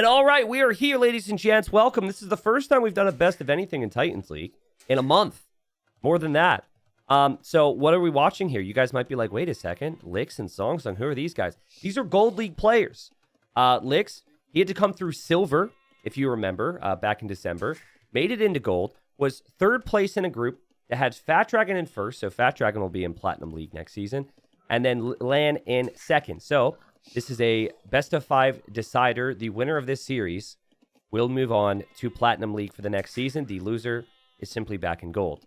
And all right, we are here, ladies and gents. Welcome. This is the first time we've done a best of anything in Titans League in a month. More than that. So what are we watching here? You guys might be like, wait a second. Licks and SongSong, who are these guys? These are Gold League players. Licks, he had to come through Silver, if you remember, back in December. Made it into Gold. Was third place in a group that had Fat Dragon in first. So Fat Dragon will be in Platinum League next season. And then Lan in second. So this is a best of 5 decider. The winner of this series will move on to Platinum League for the next season. The loser is simply back in Gold.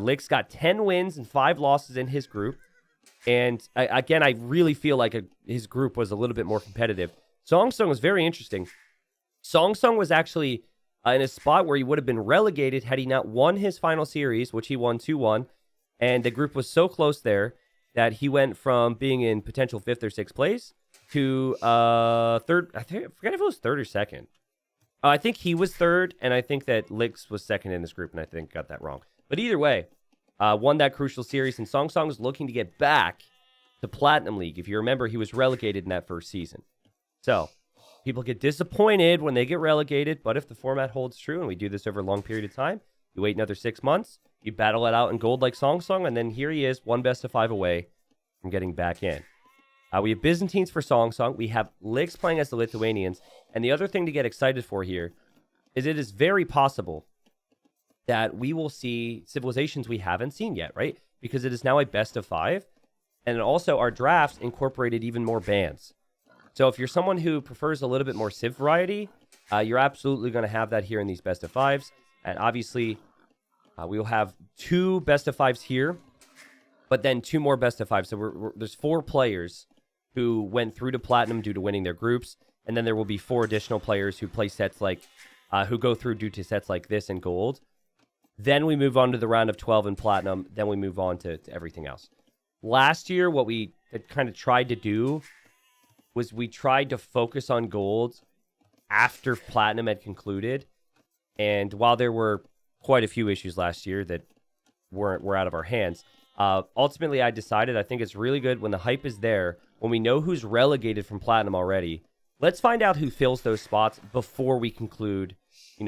Licks got 10 wins and 5 losses in his group. And again, I really feel like his group was a little bit more competitive. SongSong was very interesting. SongSong was actually in a spot where he would have been relegated had he not won his final series, which he won 2-1. And the group was so close there that he went from being in potential 5th or 6th place to third. I forget if it was 3rd or 2nd. I think he was 3rd, and I think that Licks was 2nd in this group, and I think got that wrong. But either way, won that crucial series, and SongSong is looking to get back to Platinum League. If you remember, he was relegated in that first season. So, people get disappointed when they get relegated, but if the format holds true, and we do this over a long period of time, you wait another 6 months, you battle it out in Gold like SongSong, and then here he is, one best of 5 away from getting back in. We have Byzantines for SongSong. We have Licks playing as the Lithuanians. And the other thing to get excited for here is it is very possible that we will see civilizations we haven't seen yet, right? Because it is now a best of 5. And also our drafts incorporated even more bands. So if you're someone who prefers a little bit more civ variety, you're absolutely going to have that here in these best of 5s. And obviously, we will have 2 best of 5s here, but then 2 more best of 5s. So there's 4 players who went through to Platinum due to winning their groups. And then there will be 4 additional players who play sets like, who go through due to sets like this in Gold. Then we move on to the round of 12 in Platinum. Then we move on to everything else. Last year, what we had kind of tried to do was we tried to focus on Gold after Platinum had concluded. And while there were quite a few issues last year that were out of our hands, ultimately I decided I think it's really good when the hype is there, when we know who's relegated from Platinum already. Let's find out who fills those spots before we conclude,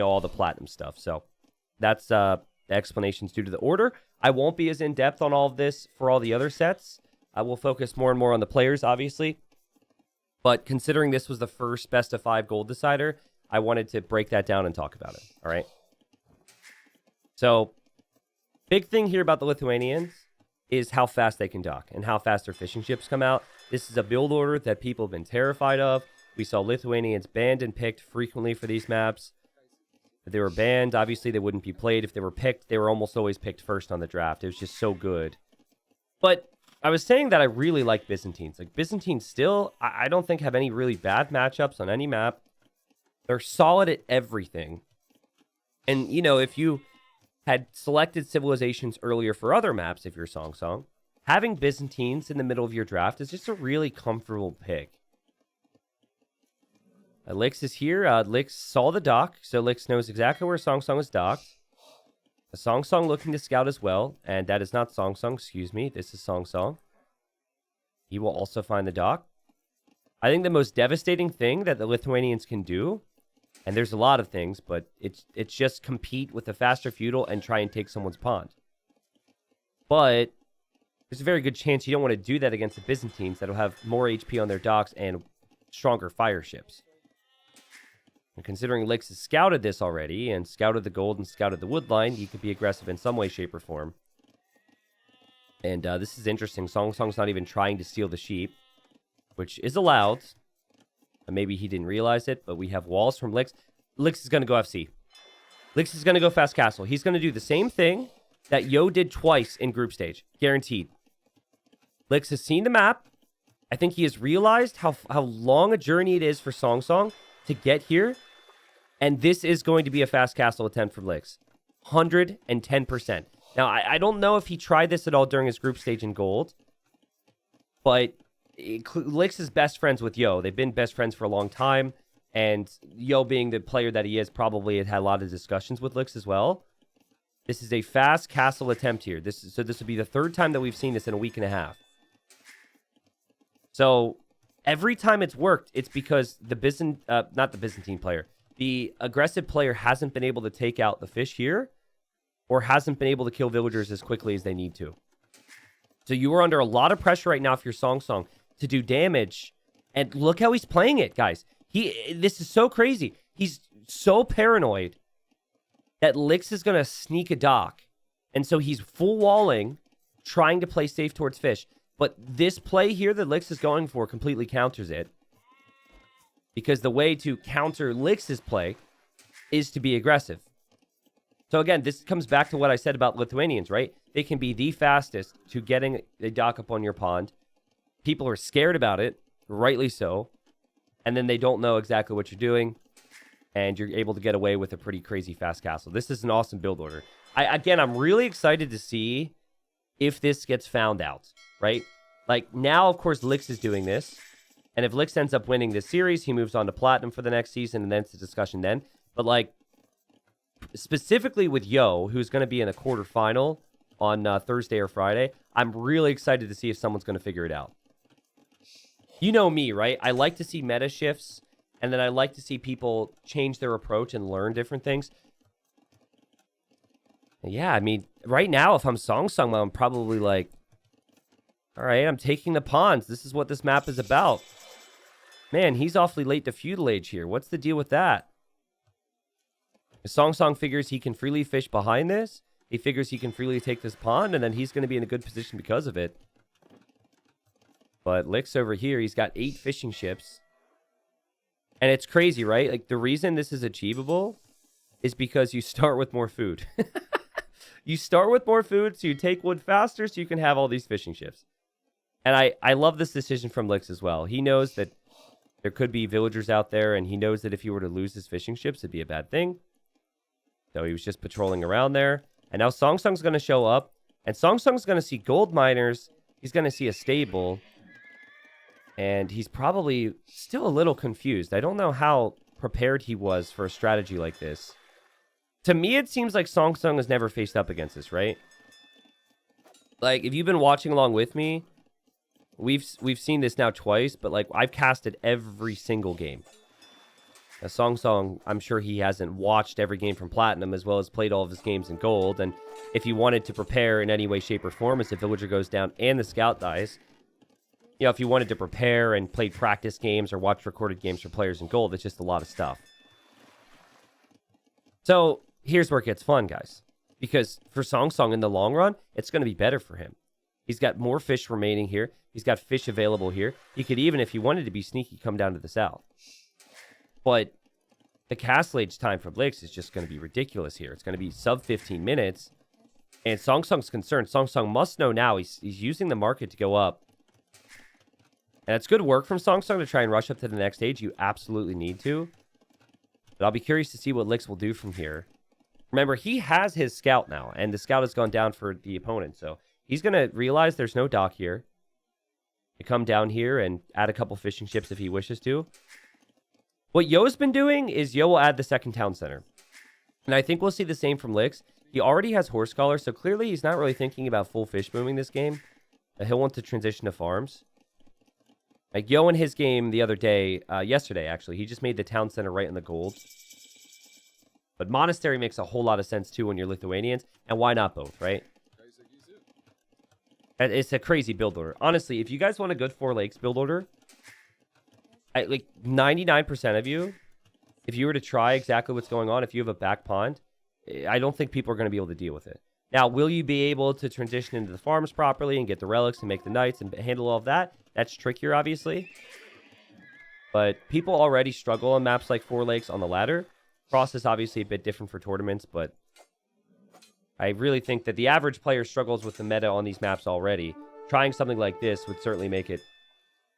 all the Platinum stuff. So that's the explanations due to the order. I won't be as in-depth on all of this for all the other sets. I will focus more and more on the players, obviously. But considering this was the first best of 5 Gold decider, I wanted to break that down and talk about it. All right. So, big thing here about the Lithuanians is how fast they can dock and how fast their fishing ships come out. This is a build order that people have been terrified of. We saw Lithuanians banned and picked frequently for these maps. If they were banned, obviously they wouldn't be played. If they were picked, they were almost always picked first on the draft. It was just so good. But I was saying that I really like Byzantines. Like, Byzantines still, I don't think have any really bad matchups on any map. They're solid at everything. And, if you had selected civilizations earlier for other maps, if you're SongSong, having Byzantines in the middle of your draft is just a really comfortable pick. Licks is here. Licks saw the dock, so Licks knows exactly where SongSong is docked. SongSong looking to scout as well, and that is not SongSong, excuse me. This is SongSong. He will also find the dock. I think the most devastating thing that the Lithuanians can do, and there's a lot of things, but it's just compete with the faster feudal and try and take someone's pond. But there's a very good chance you don't want to do that against the Byzantines that'll have more HP on their docks and stronger fire ships. And considering Licks has scouted this already, and scouted the Gold and scouted the wood line, he could be aggressive in some way, shape, or form. And this is interesting. SongSong's not even trying to steal the sheep, which is allowed. Maybe he didn't realize it, but we have walls from Licks. Licks is going to go FC. Licks is going to go fast castle. He's going to do the same thing that Yo did twice in group stage. Guaranteed. Licks has seen the map. I think he has realized how long a journey it is for SongSong to get here. And this is going to be a fast castle attempt from Licks. 110%. Now, I don't know if he tried this at all during his group stage in Gold, but Licks is best friends with Yo. They've been best friends for a long time, and Yo, being the player that he is, probably had a lot of discussions with Licks as well. This is a fast castle attempt here. This will be the 3rd time that we've seen this in a week and a half. So every time it's worked, it's because not the Byzantine player, the aggressive player hasn't been able to take out the fish here, or hasn't been able to kill villagers as quickly as they need to. So you are under a lot of pressure right now if you're SongSong to do damage. And look how he's playing it, guys. This is so crazy. He's so paranoid that Lix is going to sneak a dock. And so he's full walling, trying to play safe towards fish. But this play here that Lix is going for completely counters it. Because the way to counter Lix's play is to be aggressive. So again, this comes back to what I said about Lithuanians, right? They can be the fastest to getting a dock up on your pond. People are scared about it, rightly so. And then they don't know exactly what you're doing. And you're able to get away with a pretty crazy fast castle. This is an awesome build order. I'm really excited to see if this gets found out, right? Like, now, of course, Lix is doing this. And if Lix ends up winning this series, he moves on to Platinum for the next season, and then it's a discussion then. But, like, specifically with Yo, who's going to be in a quarterfinal on Thursday or Friday, I'm really excited to see if someone's going to figure it out. You know me, right? I like to see meta shifts, and then I like to see people change their approach and learn different things. Yeah, I mean, right now, if I'm SongSong, I'm probably like, all right, I'm taking the pawns. This is what this map is about. Man, he's awfully late to feudal age here. What's the deal with that? SongSong figures he can freely fish behind this. He figures he can freely take this pawn, and then he's going to be in a good position because of it. But Lix over here, he's got 8 fishing ships. And it's crazy, right? Like, the reason this is achievable is because you start with more food. You start with more food, so you take wood faster, so you can have all these fishing ships. And I love this decision from Lix as well. He knows that there could be villagers out there, and he knows that if he were to lose his fishing ships, it'd be a bad thing. So he was just patrolling around there. And now SongSong's going to show up. And SongSong's going to see gold miners. He's going to see a stable. And he's probably still a little confused. I don't know how prepared he was for a strategy like this. To me, it seems like SongSong has never faced up against this, right? Like, if you've been watching along with me, we've seen this now twice, but like, I've casted every single game. Now, SongSong, I'm sure he hasn't watched every game from Platinum as well as played all of his games in Gold. And if he wanted to prepare in any way, shape, or form as the villager goes down and the scout dies, you know, if you wanted to prepare and play practice games or watch recorded games for players in Gold, it's just a lot of stuff. So here's where it gets fun, guys. Because for SongSong in the long run, it's going to be better for him. He's got more fish remaining here. He's got fish available here. He could even, if he wanted to be sneaky, come down to the south. But the castle age time for Lix is just going to be ridiculous here. It's going to be sub 15 minutes. And SongSong's concerned. SongSong must know now he's using the market to go up. And it's good work from SongSong to try and rush up to the next stage. You absolutely need to. But I'll be curious to see what Lix will do from here. Remember, he has his scout now. And the scout has gone down for the opponent. So he's going to realize there's no dock here. To come down here and add a couple fishing ships if he wishes to. What Yo's been doing is Yo will add the second town center. And I think we'll see the same from Lix. He already has horse collar, so clearly he's not really thinking about full fish booming this game. He'll want to transition to farms. Like Yo in his game the other day, yesterday actually, he just made the town center right in the gold. But monastery makes a whole lot of sense too when you're Lithuanians. And why not both, right? It's a crazy build order. Honestly, if you guys want a good 4 lakes build order, like 99% of you, if you were to try exactly what's going on, if you have a back pond, I don't think people are going to be able to deal with it. Now, will you be able to transition into the farms properly and get the relics and make the knights and handle all of that? That's trickier, obviously. But people already struggle on maps like 4 lakes on the ladder. Cross is obviously a bit different for tournaments, but I really think that the average player struggles with the meta on these maps already. Trying something like this would certainly make it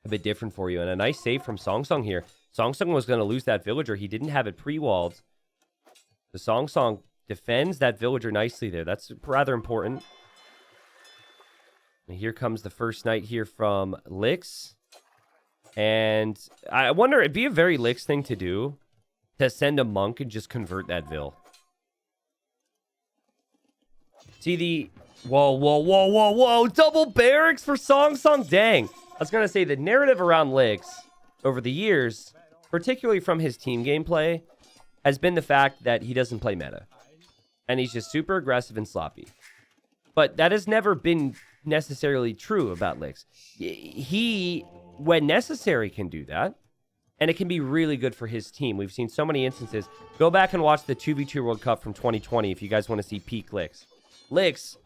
a bit different for you. And a nice save from SongSong here. SongSong was going to lose that villager. He didn't have it pre-walled. The SongSong defends that villager nicely there. That's rather important. And here comes the first knight here from Lix. And I wonder, it'd be a very Lix thing to do to send a monk and just convert that vill. See the... Whoa. Double barracks for SongSong. Dang. I was going to say the narrative around Licks over the years, particularly from his team gameplay, has been the fact that he doesn't play meta. And he's just super aggressive and sloppy. But that has never been necessarily true about Licks. He, when necessary, can do that. And it can be really good for his team. We've seen so many instances. Go back and watch the 2v2 World Cup from 2020 if you guys want to see peak Licks. Licks,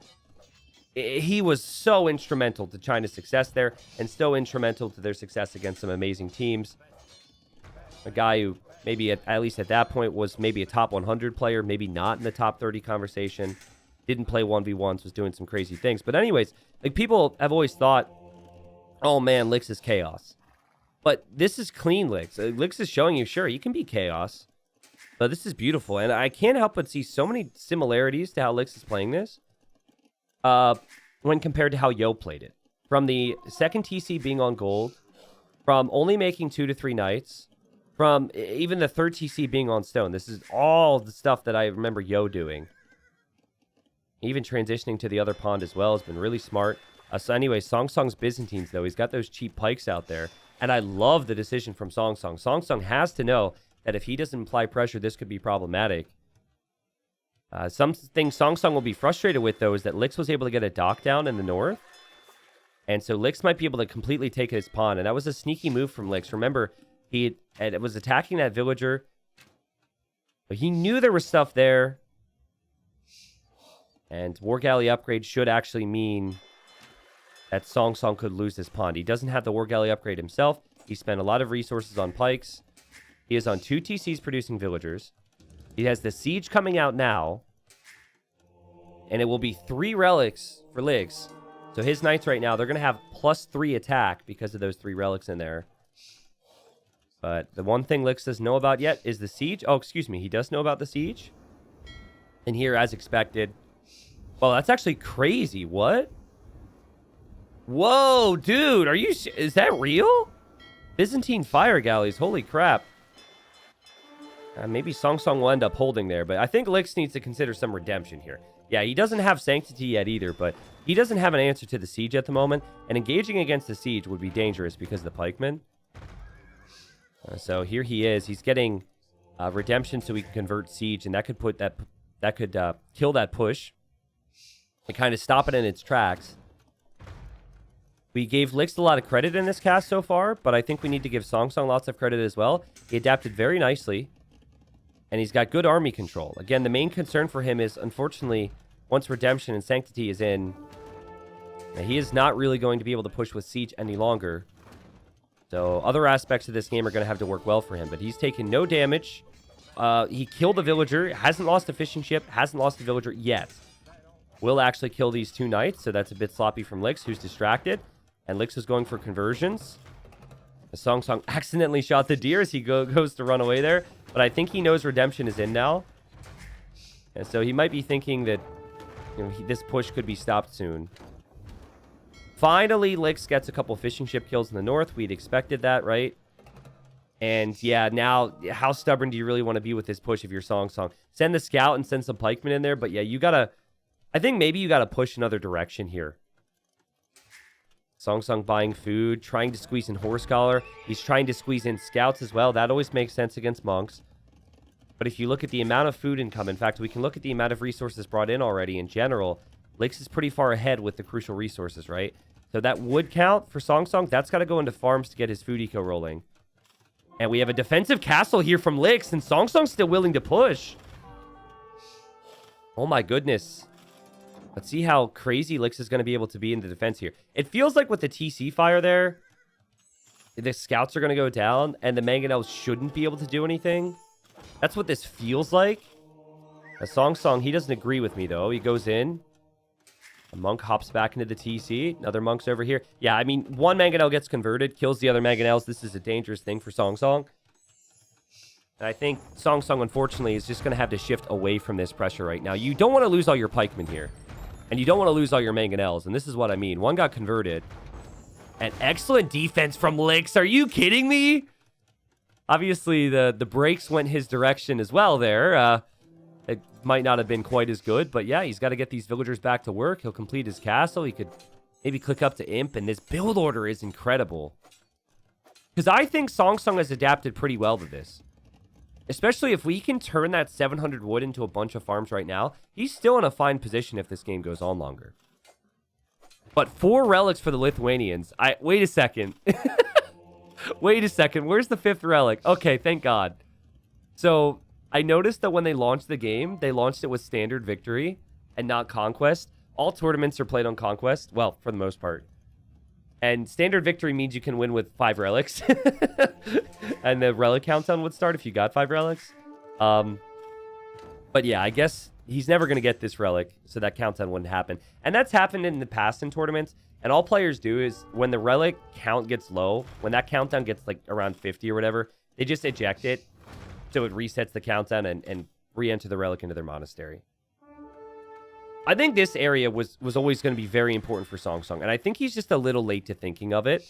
he was so instrumental to China's success there and so instrumental to their success against some amazing teams. A guy who maybe at least at that point was maybe a top 100 player, maybe not in the top 30 conversation. Didn't play 1v1s, was doing some crazy things. But anyways, like people have always thought, oh man, Licks is chaos. But this is clean Licks. Licks is showing you, sure, he can be chaos. But this is beautiful. And I can't help but see so many similarities to how Licks is playing this when compared to how Yo played it. From the second TC being on gold, from only making 2 to 3 knights, from even the third TC being on stone. This is all the stuff that I remember Yo doing. Even transitioning to the other pond as well has been really smart. So anyway, SongSong's Byzantines, though, he's got those cheap pikes out there. And I love the decision from SongSong. SongSong has to know that if he doesn't apply pressure, this could be problematic. Something SongSong will be frustrated with, though, is that Licks was able to get a dock down in the north. And so Licks might be able to completely take his pawn. And that was a sneaky move from Licks. Remember, he was attacking that villager. But he knew there was stuff there. And War Galley upgrade should actually mean that SongSong could lose this pond. He doesn't have the War Galley upgrade himself. He spent a lot of resources on pikes. He is on 2 TCs producing villagers. He has the siege coming out now. And it will be 3 relics for Licks. So his knights right now, they're going to have +3 attack because of those 3 relics in there. But the one thing Licks doesn't know about yet is the siege. Oh, excuse me. He does know about the siege. And here, as expected. Well, that's actually crazy. What? Whoa, dude. Is that real? Byzantine fire galleys. Holy crap. Maybe SongSong will end up holding there, but I think Licks needs to consider some redemption here. Yeah, he doesn't have Sanctity yet either, but he doesn't have an answer to the siege at the moment, and engaging against the siege would be dangerous because of the pikemen. So here he is. He's getting redemption so he can convert siege, and that could kill that push and kind of stop it in its tracks. We gave Licks a lot of credit in this cast so far, but I think we need to give SongSong lots of credit as well. He adapted very nicely, and he's got good army control. Again, the main concern for him is, unfortunately, once Redemption and Sanctity is in, he is not really going to be able to push with Siege any longer. So other aspects of this game are going to have to work well for him, but he's taken no damage. He killed a villager, hasn't lost a fishing ship, hasn't lost a villager yet. Will actually kill these 2 knights, so that's a bit sloppy from Licks, who's distracted. And Licks is going for conversions. The SongSong accidentally shot the deer as he goes to run away there. But I think he knows Redemption is in now. And so he might be thinking that this push could be stopped soon. Finally, Licks gets a couple fishing ship kills in the north. We'd expected that, right? And yeah, now, how stubborn do you really want to be with this push if you're SongSong? Send the scout and send some pikemen in there. But yeah, you gotta... I think maybe you gotta push another direction here. SongSong buying food, trying to squeeze in Horse Scholar. He's trying to squeeze in scouts as well. That always makes sense against monks. But if you look at the amount of food income, in fact, we can look at the amount of resources brought in already in general. Licks is pretty far ahead with the crucial resources, right? So that would count for SongSong. That's got to go into farms to get his food eco rolling. And we have a defensive castle here from Licks, and SongSong's still willing to push. Oh my goodness. Let's see how crazy Licks is going to be able to be in the defense here. It feels like with the TC fire there, the scouts are going to go down, and the mangonels shouldn't be able to do anything. That's what this feels like. SongSong, he doesn't agree with me, though. He goes in. A monk hops back into the TC. Another monk's over here. Yeah, I mean, one mangonel gets converted, kills the other mangonels. This is a dangerous thing for SongSong. And I think SongSong, unfortunately, is just going to have to shift away from this pressure right now. You don't want to lose all your pikemen here. And you don't want to lose all your mangonels. And this is what I mean. One got converted. An excellent defense from Licks. Are you kidding me? Obviously, the breaks went his direction as well there. It might not have been quite as good. But yeah, he's got to get these villagers back to work. He'll complete his castle. He could Maybe click up to Imp, and this build order is incredible. Because I think SongSong has adapted pretty well to this. Especially if we can turn that 700 wood into a bunch of farms right now, he's still in a fine position if this game goes on longer. But 4 relics for the Lithuanians. Wait a second. Wait a second. Where's the 5th relic? Okay, thank God. So, I noticed that when they launched the game, they launched it with standard victory and not conquest. All tournaments are played on conquest. Well, for the most part. And standard victory means you can win with 5 relics. And the relic countdown would start if you got 5 relics. But yeah, I guess he's never going to get this relic, so that countdown wouldn't happen. And that's happened in the past in tournaments. And all players do is when the relic count gets low, when that countdown gets like around 50 or whatever, they just eject it. So it resets the countdown and re-enter the relic into their monastery. I think this area was always going to be very important for SongSong. And I think he's just a little late to thinking of it.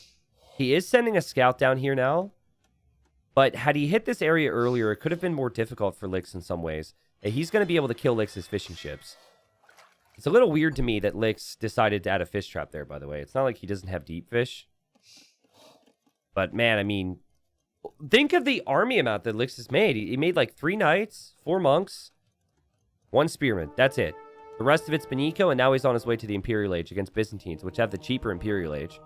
He is sending a scout down here now. But had he hit this area earlier, it could have been more difficult for Lix in some ways. He's going to be able to kill Lix's fishing ships. It's a little weird to me that Lix decided to add a fish trap there, by the way. It's not like he doesn't have deep fish. But man, I mean, think of the army amount that Lix has made. He made like 3 knights, 4 monks, 1 spearman. That's it. The rest of it's been eco, and now he's on his way to the Imperial Age against Byzantines, which have the cheaper Imperial Age.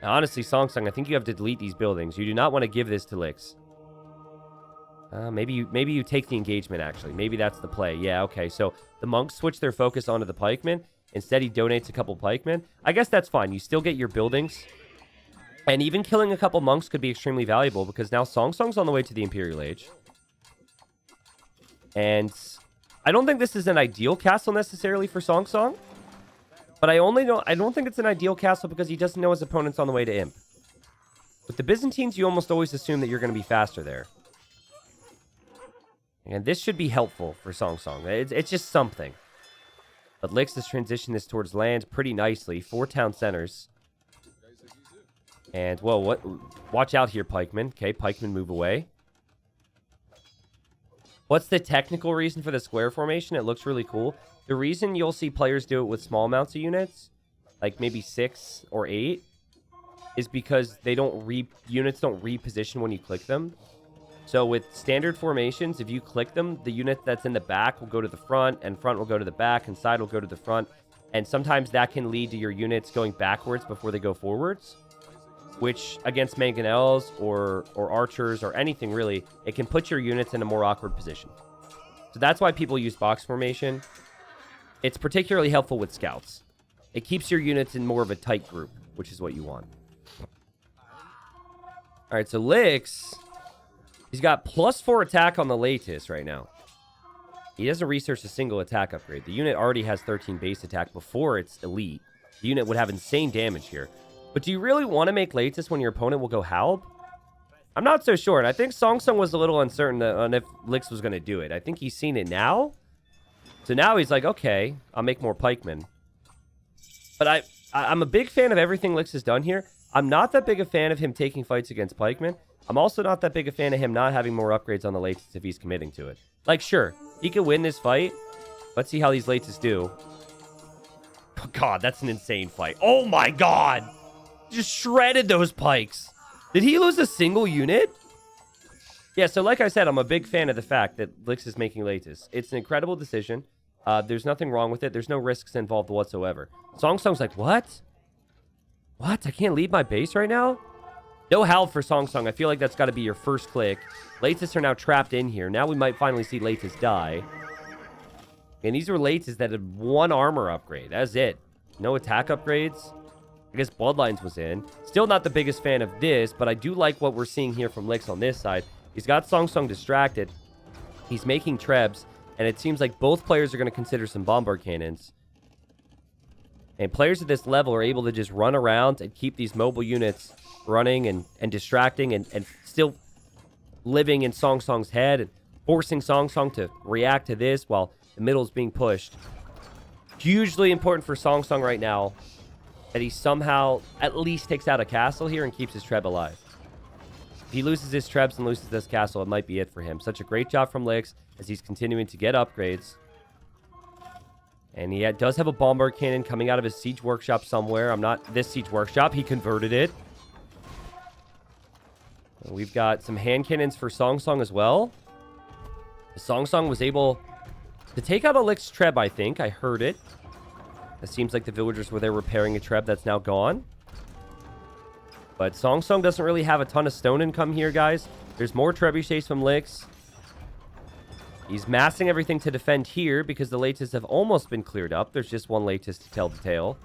Now, honestly, SongSong, I think you have to delete these buildings. You do not want to give this to Lix. Maybe you take the engagement, actually. Maybe that's the play. Yeah, okay. So the monks switch their focus onto the pikemen. Instead, he donates a couple pikemen. I guess that's fine. You still get your buildings. And even killing a couple monks could be extremely valuable because now SongSong's on the way to the Imperial Age. And I don't think this is an ideal castle necessarily for SongSong. But I don't think it's an ideal castle because he doesn't know his opponent's on the way to Imp. With the Byzantines, you almost always assume that you're going to be faster there. And this should be helpful for SongSong. It's just something. But Lix has transitioned this towards land pretty nicely. 4 town centers. And, well, watch out here, pikemen. Okay, pikemen move away. What's the technical reason for the square formation? It looks really cool. The reason you'll see players do it with small amounts of units, like maybe 6 or 8, is because units don't reposition when you click them. So with standard formations, if you click them, the unit that's in the back will go to the front, and front will go to the back, and side will go to the front. And sometimes that can lead to your units going backwards before they go forwards, which against mangonels or archers or anything really, it can put your units in a more awkward position. So that's why people use box formation. It's particularly helpful with scouts. It keeps your units in more of a tight group, which is what you want. All right, so Lix, he's got +4 attack on the latest right now. He doesn't research a single attack upgrade. The unit already has 13 base attack before it's elite. The unit would have insane damage here. But do you really want to make latest when your opponent will go Halb? I'm not so sure, and I think SongSong was a little uncertain on if Lix was going to do it. I think he's seen it now. So now he's like, okay, I'll make more pikemen. But I'm a big fan of everything Lix has done here. I'm not that big a fan of him taking fights against pikemen. I'm also not that big a fan of him not having more upgrades on the latest if he's committing to it. Like, sure, he could win this fight. Let's see how these latest do. Oh, God, that's an insane fight. Oh, my God. Just shredded those pikes. Did he lose a single unit? Yeah, so like I said, I'm a big fan of the fact that Lix is making latest. It's an incredible decision. There's nothing wrong with it. There's no risks involved whatsoever. SongSong's like, what? What? I can't leave my base right now? No Halb for SongSong. I feel like that's got to be your first click. Latest are now trapped in here. Now we might finally see latest die. And these are latest that had 1 armor upgrade. That's it. No attack upgrades. I guess Bloodlines was in. Still not the biggest fan of this, but I do like what we're seeing here from Lix on this side. He's got SongSong distracted. He's making trebs, and it seems like both players are going to consider some bombard cannons. And players at this level are able to just run around and keep these mobile units running and distracting and still living in SongSong's head and forcing SongSong to react to this while the middle is being pushed. Hugely important for SongSong right now that he somehow at least takes out a castle here and keeps his Treb alive. If he loses his Trebs and loses this castle, it might be it for him. Such a great job from Lix as he's continuing to get upgrades. And he does have a bombard cannon coming out of his siege workshop somewhere. I'm not this siege workshop. He converted it. And we've got some hand cannons for SongSong as well. SongSong was able to take out a Lix Treb, I think. I heard it. It seems like the villagers were there repairing a Treb that's now gone. But SongSong doesn't really have a ton of stone income here, guys. There's more trebuchets from Lix. He's massing everything to defend here because the Latis have almost been cleared up. There's just one Latis to tell the tale.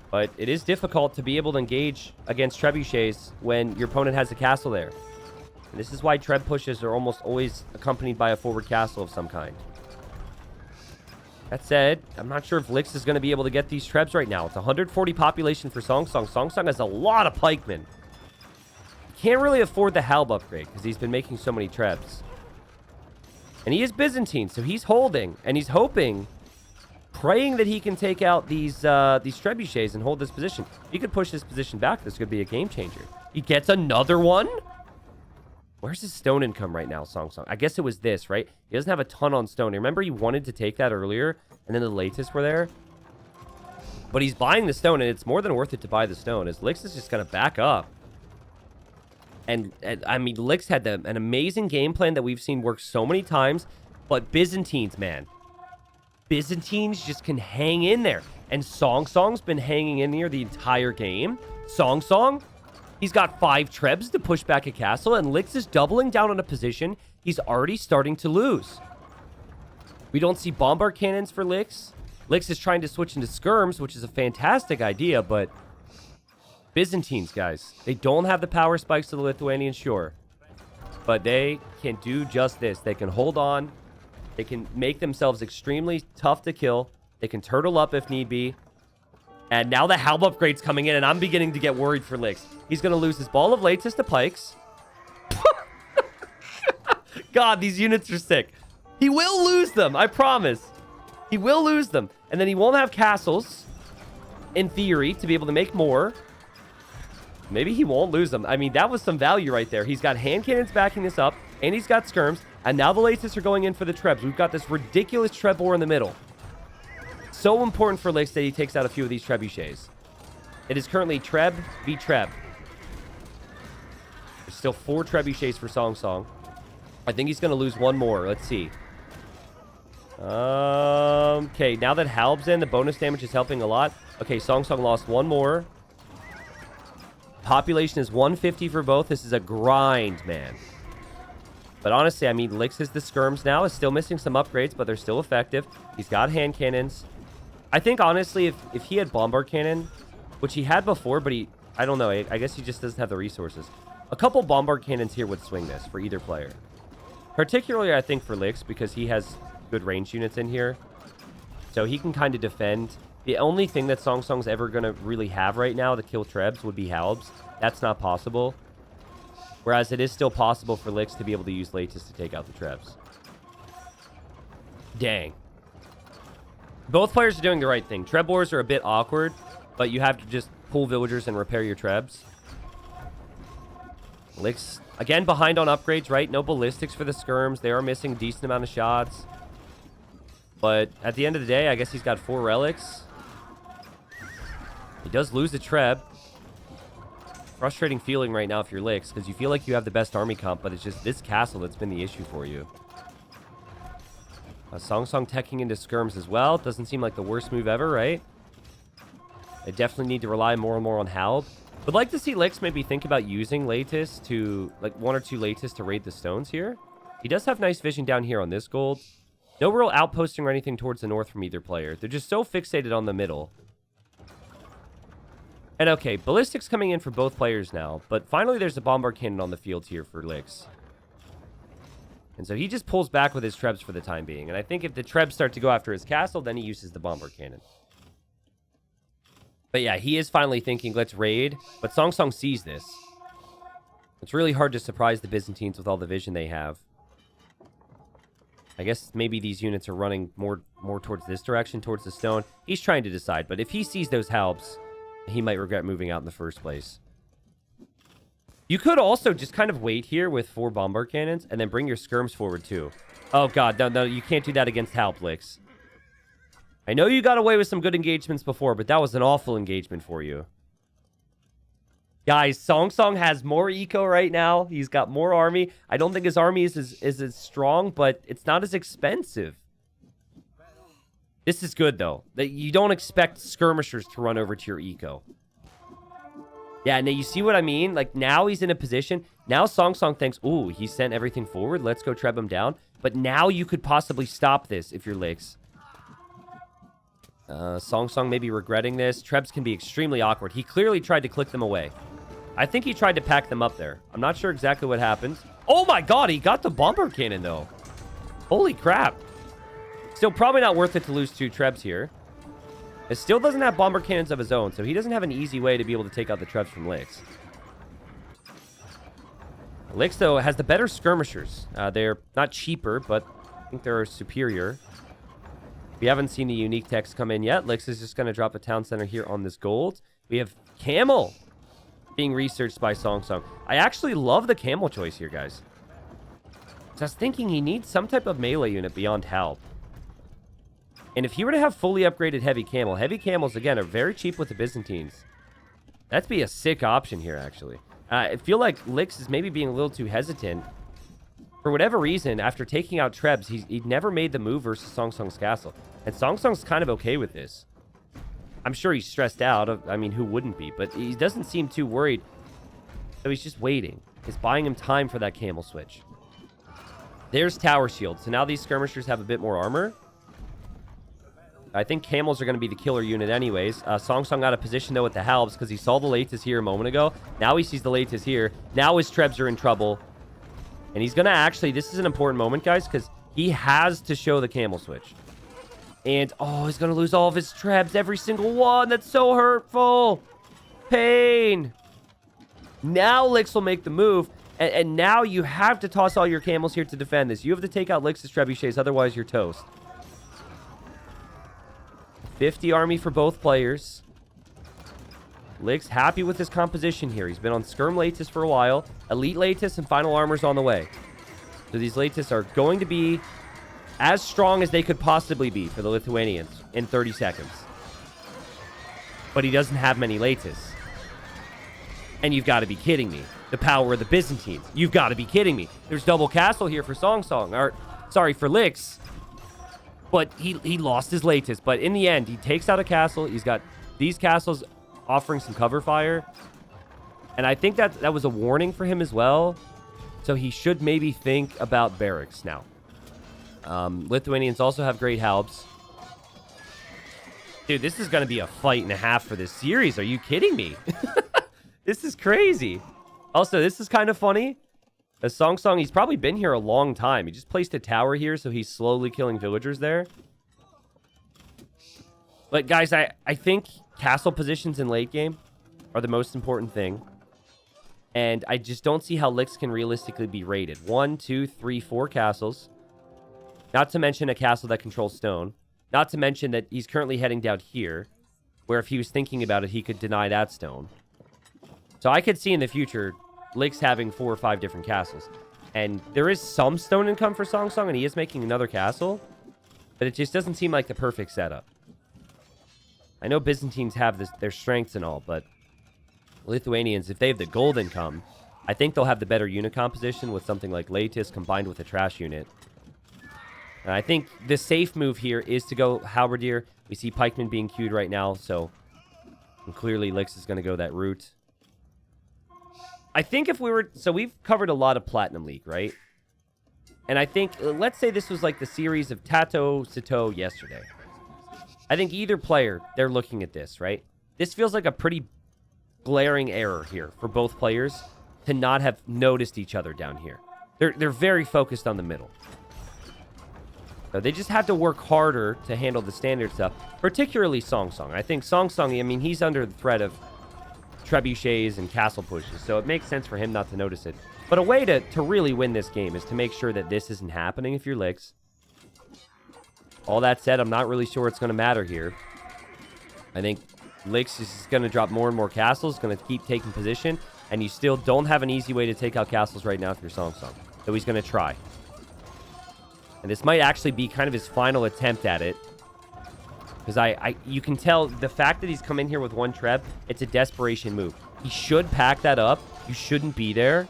But it is difficult to be able to engage against trebuchets when your opponent has a castle there. And this is why treb pushes are almost always accompanied by a forward castle of some kind. That said, I'm not sure if Lix is going to be able to get these trebs right now. It's 140 population for SongSong. SongSong has a lot of pikemen. He can't really afford the Halb upgrade because he's been making so many trebs. And he is Byzantine, so he's holding. And he's hoping, praying that he can take out these trebuchets and hold this position. If he could push this position back, this could be a game changer. He gets another one? Where's his stone income right now, SongSong? I guess it was this, right? He doesn't have a ton on stone. Remember he wanted to take that earlier, and then the latest were there? But he's buying the stone, and it's more than worth it to buy the stone, as Lix is just going to back up. And I mean, Lix had an amazing game plan that we've seen work so many times, but Byzantines, man. Byzantines just can hang in there. And SongSong's been hanging in here the entire game. SongSong, he's got 5 trebs to push back a castle, and Lix is doubling down on a position he's already starting to lose. We don't see bombard cannons for Lix. Lix is trying to switch into skirms, which is a fantastic idea, but Byzantines, guys, they don't have the power spikes of the Lithuanians, sure. But they can do just this. They can hold on. They can make themselves extremely tough to kill. They can turtle up if need be. And now the Halb upgrade's coming in, and I'm beginning to get worried for Lix. He's going to lose his ball of Latis to pikes. God, these units are sick. He will lose them, I promise. He will lose them. And then he won't have castles, in theory, to be able to make more. Maybe he won't lose them. I mean, that was some value right there. He's got hand cannons backing this up, and he's got skirms. And now the Latis are going in for the trebs. We've got this ridiculous treb war in the middle. So important for Lix that he takes out a few of these trebuchets. It is currently treb v treb. There's still 4 trebuchets for SongSong. I think he's going to lose one more. Let's see. Okay, now that Halb's in, the bonus damage is helping a lot. Okay, SongSong lost one more. Population is 150 for both. This is a grind, man. But honestly, I mean, Lix has the skirms now. Is still missing some upgrades, but they're still effective. He's got hand cannons. I think, honestly, if he had bombard cannon, which he had before, but I don't know. I guess he just doesn't have the resources. A couple bombard cannons here would swing this for either player. Particularly, I think, for Lix, because he has good range units in here. So he can kind of defend. The only thing that SongSong's ever going to really have right now to kill trebs would be Halbs. That's not possible. Whereas it is still possible for Lix to be able to use Latis to take out the trebs. Dang. Both players are doing the right thing. Treb wars are a bit awkward, but you have to just pull villagers and repair your trebs. Lix, again, behind on upgrades, right? No ballistics for the skirms. They are missing a decent amount of shots. But at the end of the day, I guess he's got 4 relics. He does lose a treb. Frustrating feeling right now if you're Lix, because you feel like you have the best army comp, but it's just this castle that's been the issue for you. SongSong teching into skirms as well. Doesn't seem like the worst move ever, right? They definitely need to rely more and more on Halb. Would like to see Lix maybe think about using Latis to, like, 1 or 2 Latis to raid the stones here. He does have nice vision down here on this gold. No real outposting or anything towards the north from either player. They're just so fixated on the middle. And okay, ballistics coming in for both players now. But finally, there's a bombard cannon on the field here for Lix. And so he just pulls back with his trebs for the time being. And I think if the trebs start to go after his castle, then he uses the bombard cannon. But yeah, he is finally thinking, let's raid. But SongSong sees this. It's really hard to surprise the Byzantines with all the vision they have. I guess maybe these units are running more towards this direction, towards the stone. He's trying to decide. But if he sees those Halbs, he might regret moving out in the first place. You could also just kind of wait here with 4 bombard cannons and then bring your skirms forward too. Oh god, no, you can't do that against Halb, Lix. I know you got away with some good engagements before, but that was an awful engagement for you. Guys, SongSong has more eco right now. He's got more army. I don't think his army is as strong, but it's not as expensive. This is good, though. You don't expect skirmishers to run over to your eco. Yeah, now you see what I mean? Like, now he's in a position. Now SongSong thinks, ooh, he sent everything forward. Let's go treb him down. But now you could possibly stop this if you're Licks. SongSong may be regretting this. Trebs can be extremely awkward. He clearly tried to click them away. I think he tried to pack them up there. I'm not sure exactly what happened. Oh my god, he got the bomber cannon, though. Holy crap. Still probably not worth it to lose 2 trebs here. It still doesn't have bomber cannons of his own, so he doesn't have an easy way to be able to take out the trebs from Licks. Licks, though, has the better skirmishers. They're not cheaper, but I think they're superior. We haven't seen the unique text come in yet. Licks is just going to drop a town center here on this gold. We have Camel being researched by SongSong. I actually love the Camel choice here, guys. So I was thinking he needs some type of melee unit beyond Halb. And if he were to have fully upgraded Heavy Camels, again, are very cheap with the Byzantines. That'd be a sick option here, actually. I feel like Licks is maybe being a little too hesitant. For whatever reason, after taking out Trebs, he never made the move versus SongSong's castle. And SongSong's kind of okay with this. I'm sure he's stressed out. I mean, who wouldn't be? But he doesn't seem too worried. So he's just waiting. He's buying him time for that camel switch. There's Tower Shield. So now these skirmishers have a bit more armor. I think camels are going to be the killer unit anyways. SongSong got a position, though, with the Halbs because he saw the Latus here a moment ago. Now he sees the Latus here. Now his Trebs are in trouble. And he's going to actually... This is an important moment, guys, because he has to show the camel switch. And, oh, he's going to lose all of his Trebs. Every single one. That's so hurtful. Pain. Now Licks will make the move. And now you have to toss all your camels here to defend this. You have to take out Licks' trebuchets, otherwise you're toast. 50 army for both players. Licks happy with his composition here. He's been on Skirm Latus for a while. Elite Latus and Final Armor's on the way. So these Latus are going to be as strong as they could possibly be for the Lithuanians in 30 seconds. But he doesn't have many Latus. And you've got to be kidding me. The power of the Byzantines. You've got to be kidding me. There's double castle here for SongSong. Or, sorry, for Licks. But he lost his Latus. But in the end, he takes out a castle. He's got these castles offering some cover fire. And I think that was a warning for him as well. So he should maybe think about barracks now. Lithuanians also have great Halbs. Dude, this is going to be a fight and a half for this series. Are you kidding me? This is crazy. Also, this is kind of funny. As SongSong, he's probably been here a long time. He just placed a tower here, so he's slowly killing villagers there. But guys, I think castle positions in late game are the most important thing. And I just don't see how Licks can realistically be raided. 1, 2, 3, 4 castles. Not to mention a castle that controls stone. Not to mention that he's currently heading down here, where if he was thinking about it, he could deny that stone. So I could see in the future Licks having 4 or 5 different castles. And there is some stone income for SongSong, and he is making another castle. But it just doesn't seem like the perfect setup. I know Byzantines have their strengths and all, but Lithuanians, if they have the gold income, I think they'll have the better unit composition with something like Latus combined with a trash unit. And I think the safe move here is to go Halberdier. We see Pikemen being queued right now, so clearly Licks is going to go that route. I think if we were... So we've covered a lot of Platinum League, right? And I think... Let's say this was like the series of Tato Sato yesterday. I think either player, they're looking at this, right? This feels like a pretty glaring error here for both players to not have noticed each other down here. They're very focused on the middle. So they just have to work harder to handle the standard stuff, particularly SongSong. I think SongSong, I mean, he's under the threat of trebuchets and castle pushes, so it makes sense for him not to notice it. But a way to really win this game is to make sure that this isn't happening if you're Licks. All that said, I'm not really sure it's going to matter here. I think Licks is going to drop more and more castles, going to keep taking position, and you still don't have an easy way to take out castles right now if you're SongSong. So he's going to try. And this might actually be kind of his final attempt at it. Because you can tell the fact that he's come in here with one treb, it's a desperation move. He should pack that up. You shouldn't be there.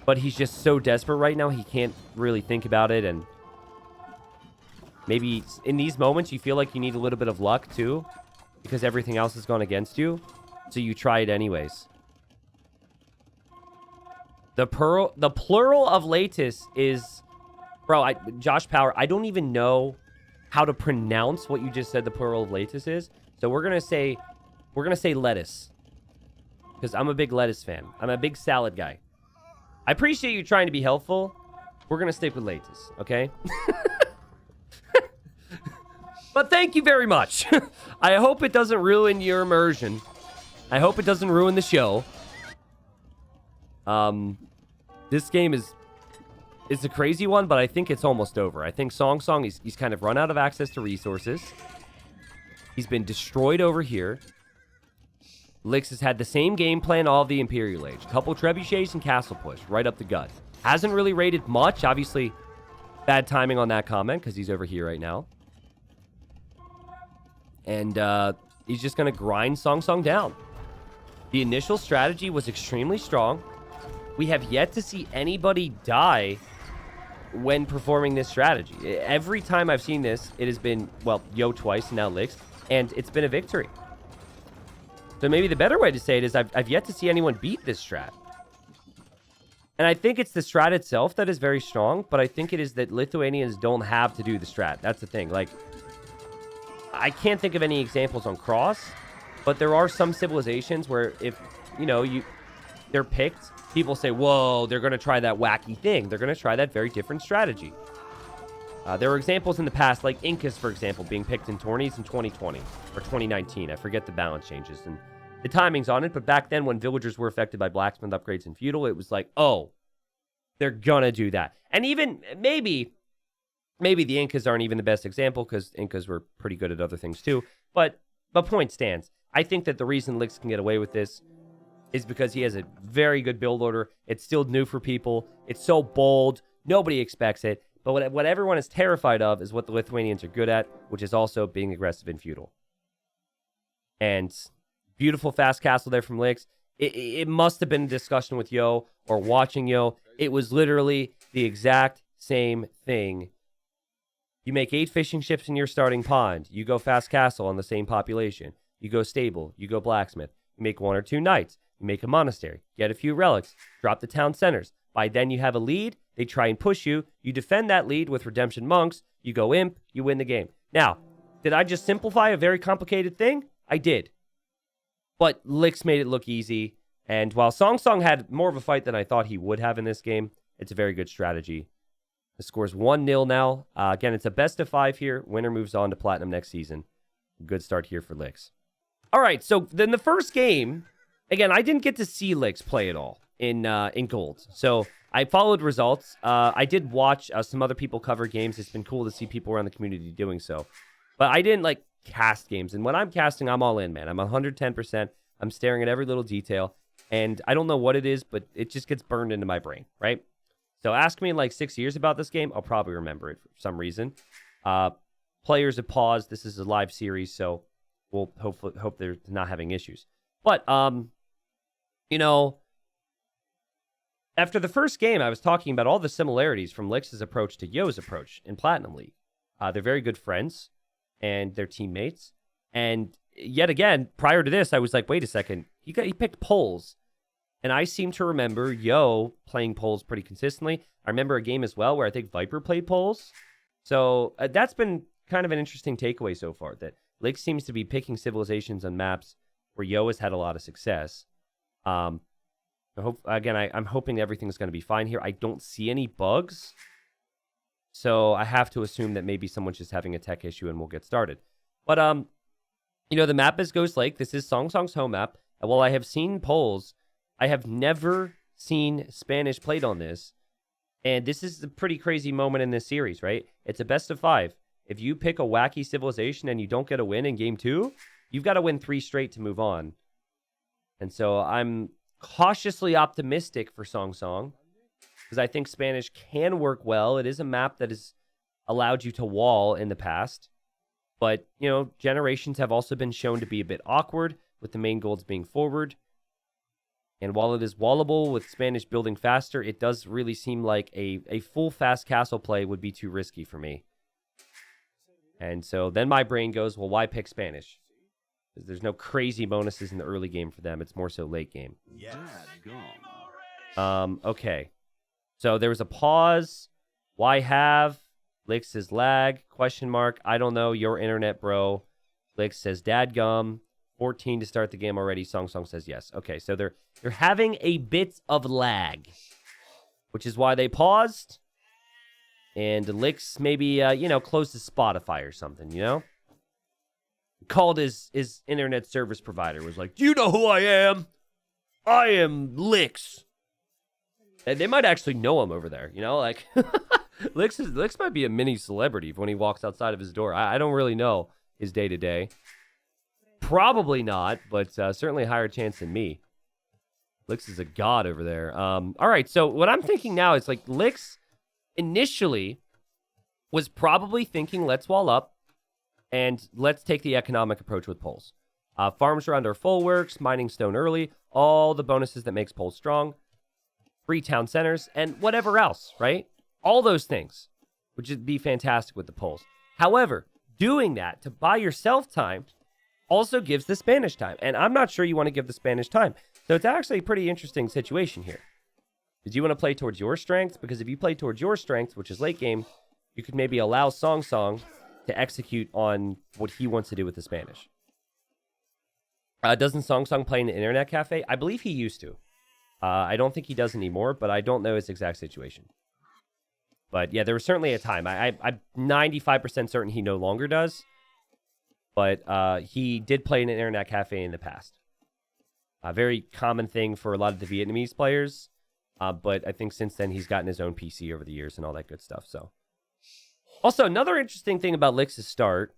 But he's just so desperate right now, he can't really think about it. And maybe in these moments, you feel like you need a little bit of luck, too. Because everything else has gone against you. So you try it anyways. The plural of Latus is... Bro, Josh Power, I don't even know how to pronounce what you just said the plural of Latus is. So we're gonna say lettuce. Because I'm a big lettuce fan. I'm a big salad guy. I appreciate you trying to be helpful. We're gonna stick with Latus, okay? But thank you very much. I hope it doesn't ruin your immersion. I hope it doesn't ruin the show. This game is a crazy one, but I think it's almost over. I think SongSong, he's kind of run out of access to resources. He's been destroyed over here. Lix has had the same game plan all of the Imperial Age. Couple trebuchets and castle push right up the gut. Hasn't really raided much. Obviously, bad timing on that comment because he's over here right now. And he's just going to grind SongSong down. The initial strategy was extremely strong. We have yet to see anybody die when performing this strategy. Every time I've seen this, it has been, well, Yo twice and now Lix, and it's been a victory. So maybe the better way to say it is I've yet to see anyone beat this strat. And I think it's the strat itself that is very strong, but I think it is that Lithuanians don't have to do the strat. That's the thing. Like, I can't think of any examples on Cross, but there are some civilizations where if, you know, they're picked, people say, whoa, they're going to try that wacky thing. They're going to try that very different strategy. There were examples in the past, like Incas, for example, being picked in tourneys in 2020 or 2019. I forget the balance changes and the timings on it. But back then, when villagers were affected by blacksmith upgrades in feudal, it was like, oh, they're going to do that. And even maybe the Incas aren't even the best example because Incas were pretty good at other things too. But point stands. I think that the reason Lix can get away with this is because he has a very good build order. It's still new for people. It's so bold. Nobody expects it. But what everyone is terrified of is what the Lithuanians are good at, which is also being aggressive and feudal. And beautiful fast castle there from Lix. It must have been a discussion with Yo or watching Yo. It was literally the exact same thing. You make 8 fishing ships in your starting pond. You go fast castle on the same population. You go stable. You go blacksmith. You make 1 or 2 knights. You make a monastery. Get a few relics. Drop the town centers. By then you have a lead. They try and push you. You defend that lead with redemption monks. You go imp. You win the game. Now, did I just simplify a very complicated thing? I did. But Lix made it look easy. And while SongSong had more of a fight than I thought he would have in this game, it's a very good strategy. The score's 1-0 now. Again, it's a best of 5 here. Winner moves on to Platinum next season. Good start here for Lix. All right, so then the first game, again, I didn't get to see Lix play at all in Gold. So I followed results. I did watch some other people cover games. It's been cool to see people around the community doing so. But I didn't, like, cast games. And when I'm casting, I'm all in, man. I'm 110%. I'm staring at every little detail. And I don't know what it is, but it just gets burned into my brain, right? So ask me in like 6 years about this game. I'll probably remember it for some reason. Players have paused. This is a live series, so we'll hope they're not having issues. But, you know, after the first game, I was talking about all the similarities from Lix's approach to Yo's approach in Platinum League. They're very good friends, and they're teammates. And yet again, prior to this, I was like, wait a second. He picked poles. And I seem to remember Yo playing poles pretty consistently. I remember a game as well where I think Viper played poles. So that's been kind of an interesting takeaway so far, that Lix seems to be picking civilizations on maps where Yo has had a lot of success. I'm hoping everything's going to be fine here. I don't see any bugs. So I have to assume that maybe someone's just having a tech issue and we'll get started. But, you know, the map is Ghost Lake. This is SongSong's home map. And while I have seen poles, I have never seen Spanish played on this. And this is a pretty crazy moment in this series, right? It's a best of 5. If you pick a wacky civilization and you don't get a win in game 2, you've got to win 3 straight to move on. And so I'm cautiously optimistic for SongSong, because I think Spanish can work well. It is a map that has allowed you to wall in the past. But, generations have also been shown to be a bit awkward, with the main golds being forward. And while it is wallable with Spanish building faster, it does really seem like a full fast castle play would be too risky for me. And so then my brain goes, well, why pick Spanish? Because there's no crazy bonuses in the early game for them. It's more so late game. Yes. Okay. So there was a pause. Why have? Lix says lag, question mark. I don't know. Your internet, bro. Lix says dadgum. 14 to start the game already. SongSong says yes. Okay, so they're having a bit of lag, which is why they paused. And Lix maybe, closed his Spotify or something, Called his internet service provider. Was like, do you know who I am? I am Lix. And they might actually know him over there, like... Lix might be a mini celebrity when he walks outside of his door. I don't really know his day-to-day. Probably not, but certainly a higher chance than me. Lix is a god over there. All right, so what I'm thinking now is, like, Lix initially was probably thinking, let's wall up, and let's take the economic approach with polls. Farms around our full works, mining stone early, all the bonuses that makes polls strong, free town centers, and whatever else, right? All those things, which would be fantastic with the polls. However, doing that to buy yourself time also gives the Spanish time. And I'm not sure you want to give the Spanish time. So it's actually a pretty interesting situation here. Do you want to play towards your strengths? Because if you play towards your strengths, which is late game, you could maybe allow SongSong to execute on what he wants to do with the Spanish. Doesn't SongSong play in an internet cafe? I believe he used to. I don't think he does anymore, but I don't know his exact situation. But yeah, there was certainly a time. I'm 95% certain he no longer does. But he did play in an internet cafe in the past. A very common thing for a lot of the Vietnamese players. But I think since then he's gotten his own PC over the years and all that good stuff. So, also, another interesting thing about Lix's start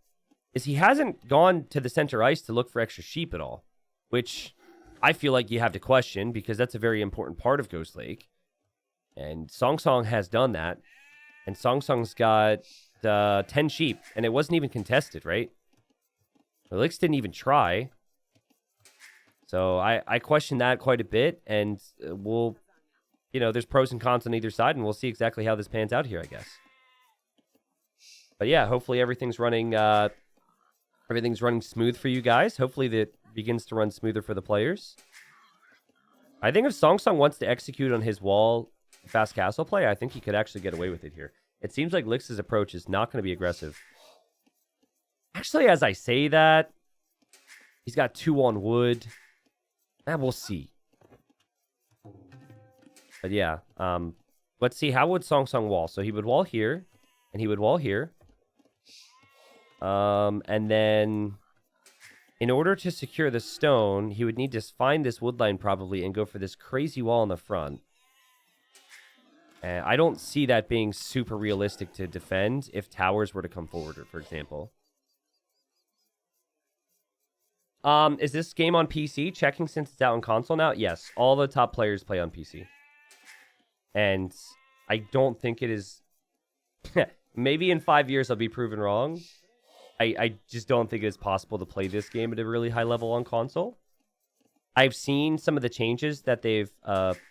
is he hasn't gone to the center ice to look for extra sheep at all. Which I feel like you have to question because that's a very important part of Ghost Lake. And SongSong has done that. And SongSong's got 10 sheep. And it wasn't even contested, right? Lix didn't even try. So I question that quite a bit. And we'll, there's pros and cons on either side. And we'll see exactly how this pans out here, I guess. But yeah, hopefully everything's running smooth for you guys. Hopefully that begins to run smoother for the players. I think if SongSong wants to execute on his wall fast castle play, I think he could actually get away with it here. It seems like Lix's approach is not going to be aggressive. Actually, as I say that, he's got 2 on wood. And we'll see. But yeah, let's see. How would SongSong wall? So he would wall here, and he would wall here. And then in order to secure the stone, he would need to find this wood line probably and go for this crazy wall in the front. And I don't see that being super realistic to defend if towers were to come forward, for example. Is this game on PC? Checking since it's out on console now? Yes, all the top players play on PC. And I don't think it is... Maybe in 5 years I'll be proven wrong. I just don't think it's possible to play this game at a really high level on console. I've seen some of the changes that they've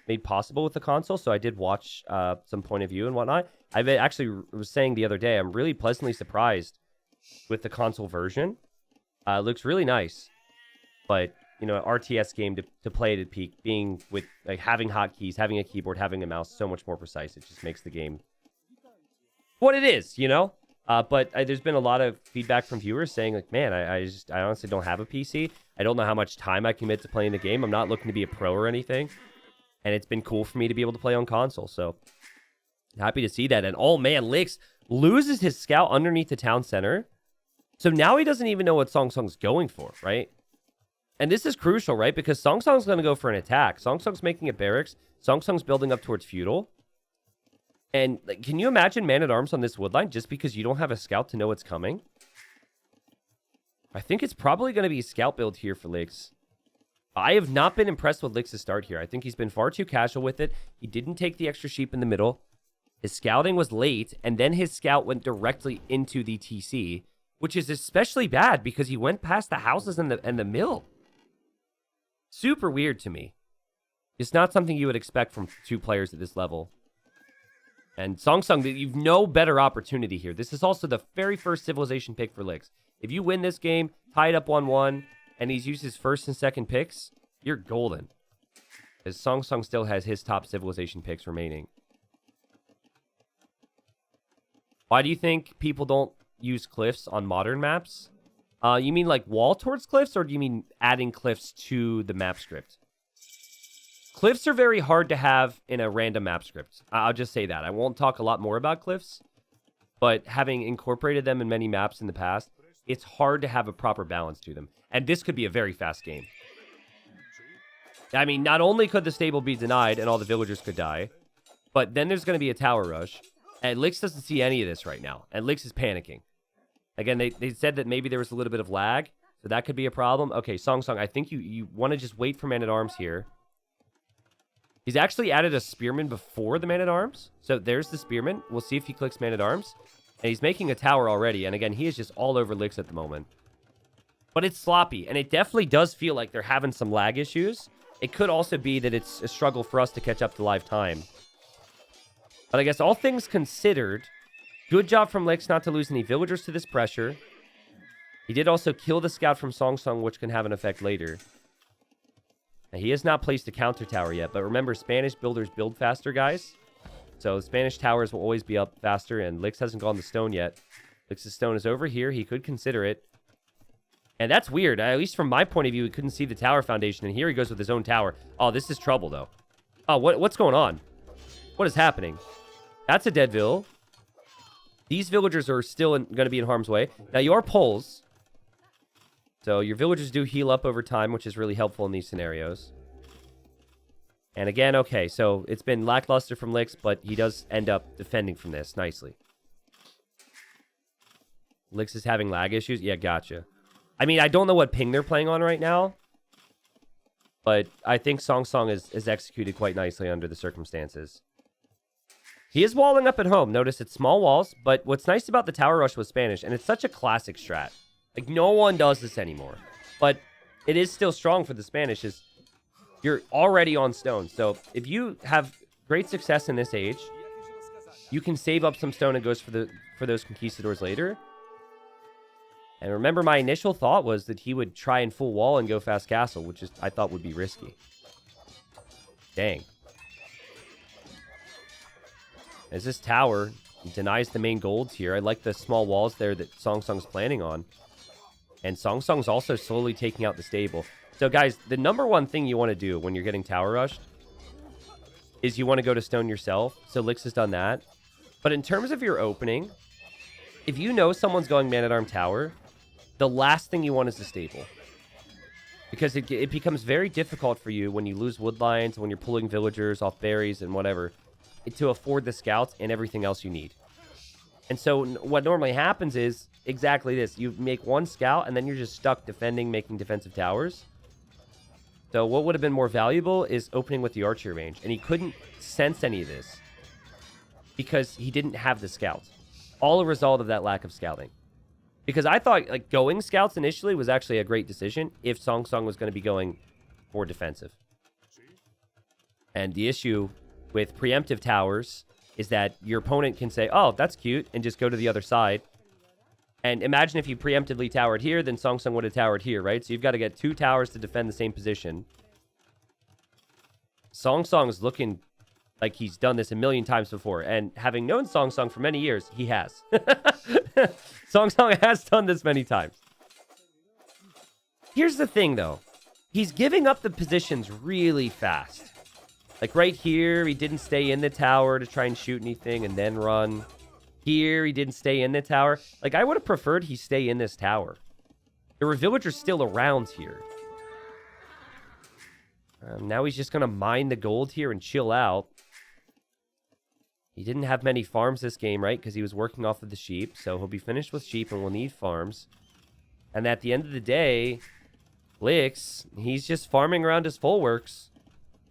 made possible with the console, so I did watch some point of view and whatnot. I actually was saying the other day, I'm really pleasantly surprised with the console version. It looks really nice, but RTS game to play it at peak, being with like having hotkeys, having a keyboard, having a mouse, so much more precise. It just makes the game what it is, But there's been a lot of feedback from viewers saying, like, man, I honestly don't have a PC. I don't know how much time I commit to playing the game. I'm not looking to be a pro or anything. And it's been cool for me to be able to play on console. So happy to see that. And oh man, Lix loses his scout underneath the town center. So now he doesn't even know what SongSong's going for, right? And this is crucial, right? Because SongSong's going to go for an attack. SongSong's making a barracks. SongSong's building up towards feudal. And like, can you imagine man-at-arms on this woodline just because you don't have a scout to know what's coming? I think it's probably going to be a scout build here for Lix. I have not been impressed with Lix's start here. I think he's been far too casual with it. He didn't take the extra sheep in the middle. His scouting was late, and then his scout went directly into the TC which is especially bad because he went past the houses and the mill. Super weird to me. It's not something you would expect from 2 players at this level. And SongSong, you've no better opportunity here. This is also the very first civilization pick for Licks. If you win this game, tie it up 1-1, and he's used his first and second picks, you're golden. As SongSong still has his top civilization picks remaining. Why do you think people don't use cliffs on modern maps? You mean like wall towards cliffs, or do you mean adding cliffs to the map script? Cliffs are very hard to have in a random map script. I'll just say that. I won't talk a lot more about cliffs, but having incorporated them in many maps in the past, it's hard to have a proper balance to them. And this could be a very fast game. I mean, not only could the stable be denied and all the villagers could die, but then there's going to be a tower rush. And Licks doesn't see any of this right now. And Licks is panicking. Again, they said that maybe there was a little bit of lag, so that could be a problem. Okay, SongSong, I think you want to just wait for Man-at-Arms here. He's actually added a Spearman before the Man-at-Arms. So there's the Spearman. We'll see if he clicks Man-at-Arms. And he's making a tower already. And again, he is just all over Licks at the moment. But it's sloppy. And it definitely does feel like they're having some lag issues. It could also be that it's a struggle for us to catch up to live time. But I guess all things considered, good job from Licks not to lose any villagers to this pressure. He did also kill the scout from SongSong, which can have an effect later. Now, he has not placed a counter tower yet, but remember, Spanish builders build faster, guys. So Spanish towers will always be up faster, and Licks hasn't gone to stone yet. Licks' stone is over here. He could consider it. And that's weird. At least from my point of view, he couldn't see the tower foundation, and here he goes with his own tower. Oh, this is trouble, though. Oh, what's going on? What is happening? That's a dead vill. These villagers are still going to be in harm's way. Now, you are poles. So your villagers do heal up over time, which is really helpful in these scenarios. And again, okay, so it's been lackluster from Licks, but he does end up defending from this nicely. Licks is having lag issues? Yeah, gotcha. I mean, I don't know what ping they're playing on right now, but I think SongSong is executed quite nicely under the circumstances. He is walling up at home. Notice it's small walls, but what's nice about the tower rush with Spanish, and it's such a classic strat. Like, no one does this anymore. But it is still strong for the Spanish, is you're already on stone. So if you have great success in this age, you can save up some stone and goes for those conquistadors later. And remember, my initial thought was that he would try and full wall and go fast castle, which is I thought would be risky. Dang. As this tower denies the main golds here, I like the small walls there that SongSong's planning on. And SongSong's also slowly taking out the stable. So, guys, the number one thing you want to do when you're getting tower rushed is you want to go to stone yourself. So Licks has done that. But in terms of your opening, if you know someone's going Man-at-Arm tower, the last thing you want is the stable. Because it becomes very difficult for you when you lose wood lines, when you're pulling villagers off berries and whatever, to afford the scouts and everything else you need. And so what normally happens is exactly this. You make one scout, and then you're just stuck defending, making defensive towers. So what would have been more valuable is opening with the archer range. And he couldn't sense any of this because he didn't have the scouts. All a result of that lack of scouting. Because I thought like going scouts initially was actually a great decision if SongSong was going to be going more defensive. And the issue with preemptive towers is that your opponent can say, oh, that's cute, and just go to the other side. And imagine if you preemptively towered here, then SongSong would have towered here, right? So you've got to get 2 towers to defend the same position. SongSong's looking like he's done this a million times before. And having known SongSong for many years, he has. SongSong has done this many times. Here's the thing, though. He's giving up the positions really fast. Like right here, he didn't stay in the tower to try and shoot anything and then run. Here, he didn't stay in the tower. Like, I would have preferred he stay in this tower. There were villagers still around here. Now he's just going to mine the gold here and chill out. He didn't have many farms this game, right? Because he was working off of the sheep. So he'll be finished with sheep and will need farms. And at the end of the day, Licks, he's just farming around his fullworks.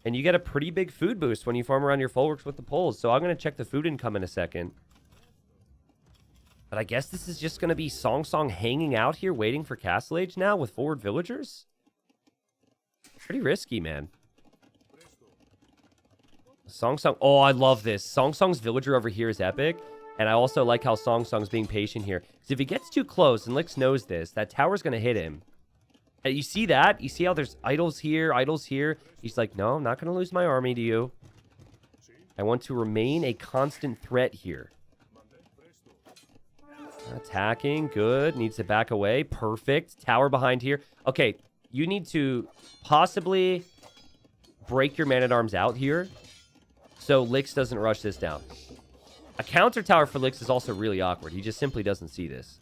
And you get a pretty big food boost when you farm around your fullworks with the poles. So I'm going to check the food income in a second. But I guess this is just going to be SongSong hanging out here waiting for Castle Age now with forward villagers. Pretty risky, man. SongSong. Oh, I love this. SongSong's villager over here is epic. And I also like how SongSong's being patient here. Because if he gets too close, and Lix knows this, that tower's going to hit him. And you see that? You see how there's idols here, idols here? He's like, no, I'm not going to lose my army to you. I want to remain a constant threat here. Attacking. Good. Needs to back away. Perfect. Tower behind here. Okay. You need to possibly break your man-at-arms out here so Lix doesn't rush this down. A counter tower for Lix is also really awkward. He just simply doesn't see this.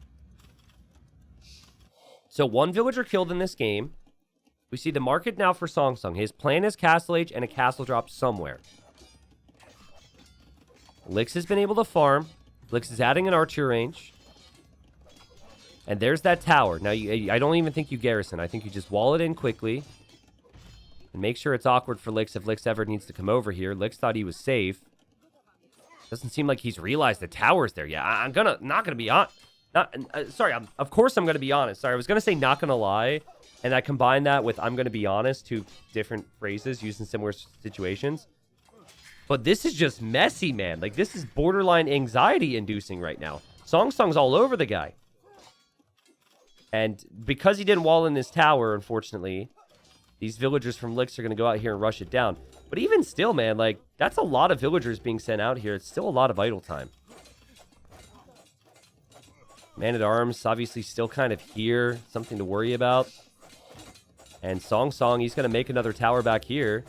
So one villager killed in this game. We see the market now for SongSong. His plan is Castle Age and a castle drop somewhere. Lix has been able to farm. Lix is adding an archer range. And there's that tower. Now, I don't even think you garrison. I think you just wall it in quickly. And make sure it's awkward for Lix if Lix ever needs to come over here. Lix thought he was safe. Doesn't seem like he's realized the tower's there. Yeah, I'm not gonna be on. Sorry, of course I'm gonna be honest. Sorry, I was gonna say not gonna lie, and I combined that with I'm gonna be honest, two different phrases used in similar situations. But this is just messy, man. Like, this is borderline anxiety-inducing right now. SongSong's all over the guy. And because he didn't wall in this tower, unfortunately, these villagers from Lix are gonna go out here and rush it down. But even still, man, like, that's a lot of villagers being sent out here. It's still a lot of idle time. Man-at-Arms, obviously, still kind of here. Something to worry about. And SongSong, he's going to make another tower back here.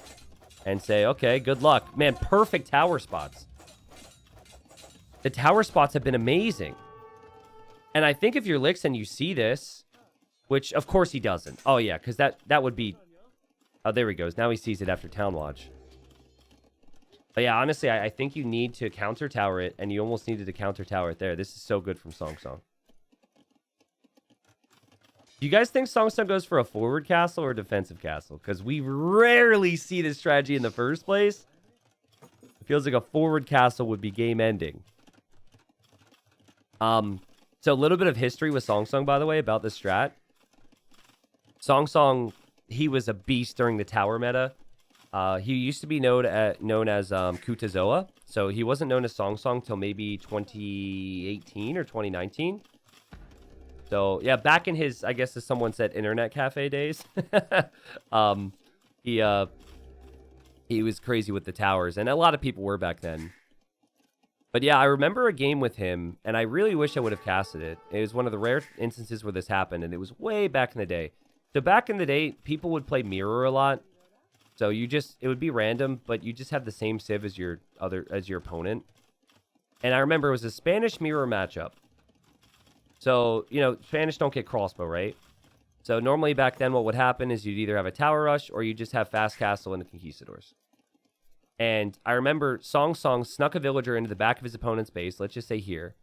And say, okay, good luck. Man, perfect tower spots. The tower spots have been amazing. And I think if you're Lix and you see this, which, of course, he doesn't. Oh, yeah, because that would be... Oh, there he goes. Now he sees it after Town Watch. But yeah, honestly, I think you need to counter tower it, and you almost needed to counter tower it there. This is so good from SongSong. Do you guys think SongSong goes for a forward castle or a defensive castle? Because we rarely see this strategy in the first place. It feels like a forward castle would be game ending. So a little bit of history with SongSong, by the way, about this strat. SongSong, he was a beast during the tower meta. He used to be known as Kutazoa. So he wasn't known as SongSong till maybe 2018 or 2019. So, yeah, back in his, I guess as someone said, internet cafe days, he was crazy with the towers, and a lot of people were back then. But yeah, I remember a game with him, and I really wish I would have casted it. It was one of the rare instances where this happened, and it was way back in the day. So back in the day, people would play mirror a lot. So it would be random, but you just have the same civ as your opponent. And I remember it was a Spanish mirror matchup. So, you know, Spanish don't get crossbow, right? So normally back then what would happen is you'd either have a tower rush or you just have fast castle and the conquistadors. And I remember SongSong snuck a villager into the back of his opponent's base, let's just say here.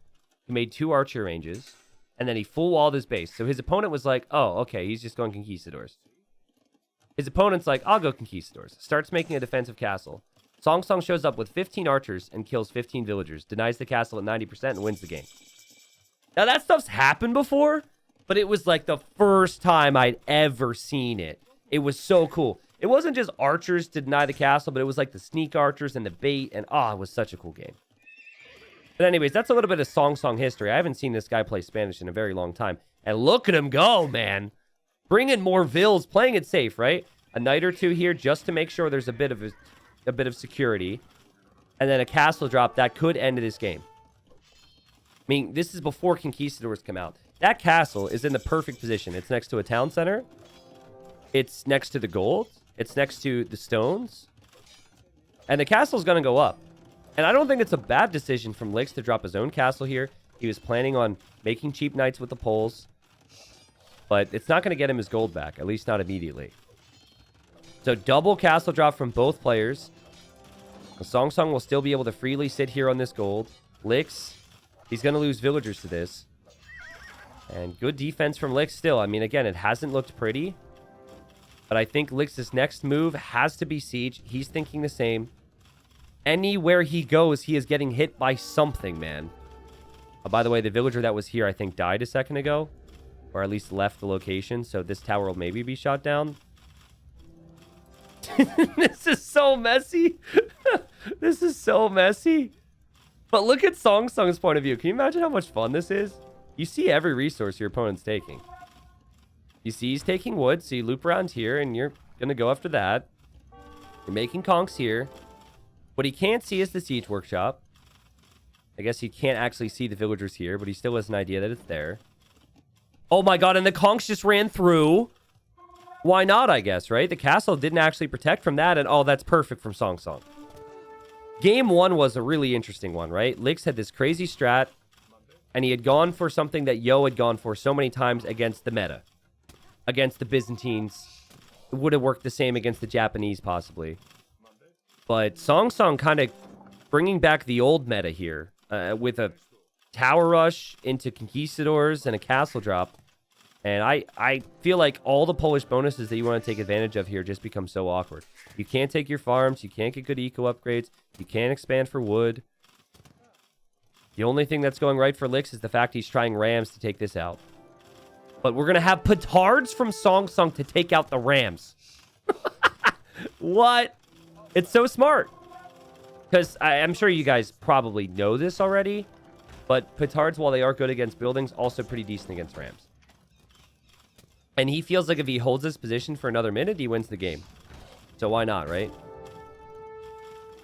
He made 2 archer ranges, and then he full walled his base. So his opponent was like, oh, okay, he's just going conquistadors. His opponent's like, I'll go conquistadors. Starts making a defensive castle. SongSong shows up with 15 archers and kills 15 villagers, denies the castle at 90% and wins the game. Now, that stuff's happened before, but it was like the first time I'd ever seen it. It was so cool. It wasn't just archers to deny the castle, but it was like the sneak archers and the bait, and it was such a cool game. But anyways, that's a little bit of SongSong history. I haven't seen this guy play Spanish in a very long time. And look at him go, man. Bringing more vills, playing it safe, right? A knight or two here just to make sure there's a bit of security. And then a castle drop that could end this game. I mean, this is before conquistadors come out. That castle is in the perfect position. It's next to a town center. It's next to the gold. It's next to the stones. And the castle's going to go up. And I don't think it's a bad decision from Lix to drop his own castle here. He was planning on making cheap knights with the poles. But it's not going to get him his gold back. At least not immediately. So double castle drop from both players. SongSong will still be able to freely sit here on this gold. Lix... He's going to lose villagers to this. And good defense from Lix still. I mean, again, it hasn't looked pretty. But I think Lix's next move has to be siege. He's thinking the same. Anywhere he goes, he is getting hit by something, man. By the way, the villager that was here, I think, died a second ago. Or at least left the location. So this tower will maybe be shot down. This is so messy. This is so messy. But look at SongSong's point of view. Can you imagine how much fun this is? You see every resource your opponent's taking. You see he's taking wood, so you loop around here, and you're going to go after that. You're making conks here. What he can't see is the siege workshop. I guess he can't actually see the villagers here, but he still has an idea that it's there. Oh my god, and the conks just ran through. Why not, I guess, right? The castle didn't actually protect from that, and oh, that's perfect from SongSong. Game 1 was a really interesting one, right? Lix had this crazy strat, and he had gone for something that Yo had gone for so many times against the meta. Against the Byzantines. It would have worked the same against the Japanese, possibly. But SongSong kind of bringing back the old meta here, with a tower rush into conquistadors and a castle drop. And I feel like all the Polish bonuses that you want to take advantage of here just become so awkward. You can't take your farms. You can't get good eco upgrades. You can't expand for wood. The only thing that's going right for Lix is the fact he's trying rams to take this out. But we're going to have petards from SongSong to take out the rams. What? It's so smart. Because I'm sure you guys probably know this already. But petards, while they are good against buildings, also pretty decent against rams. And he feels like if he holds this position for another minute, he wins the game. So why not, right?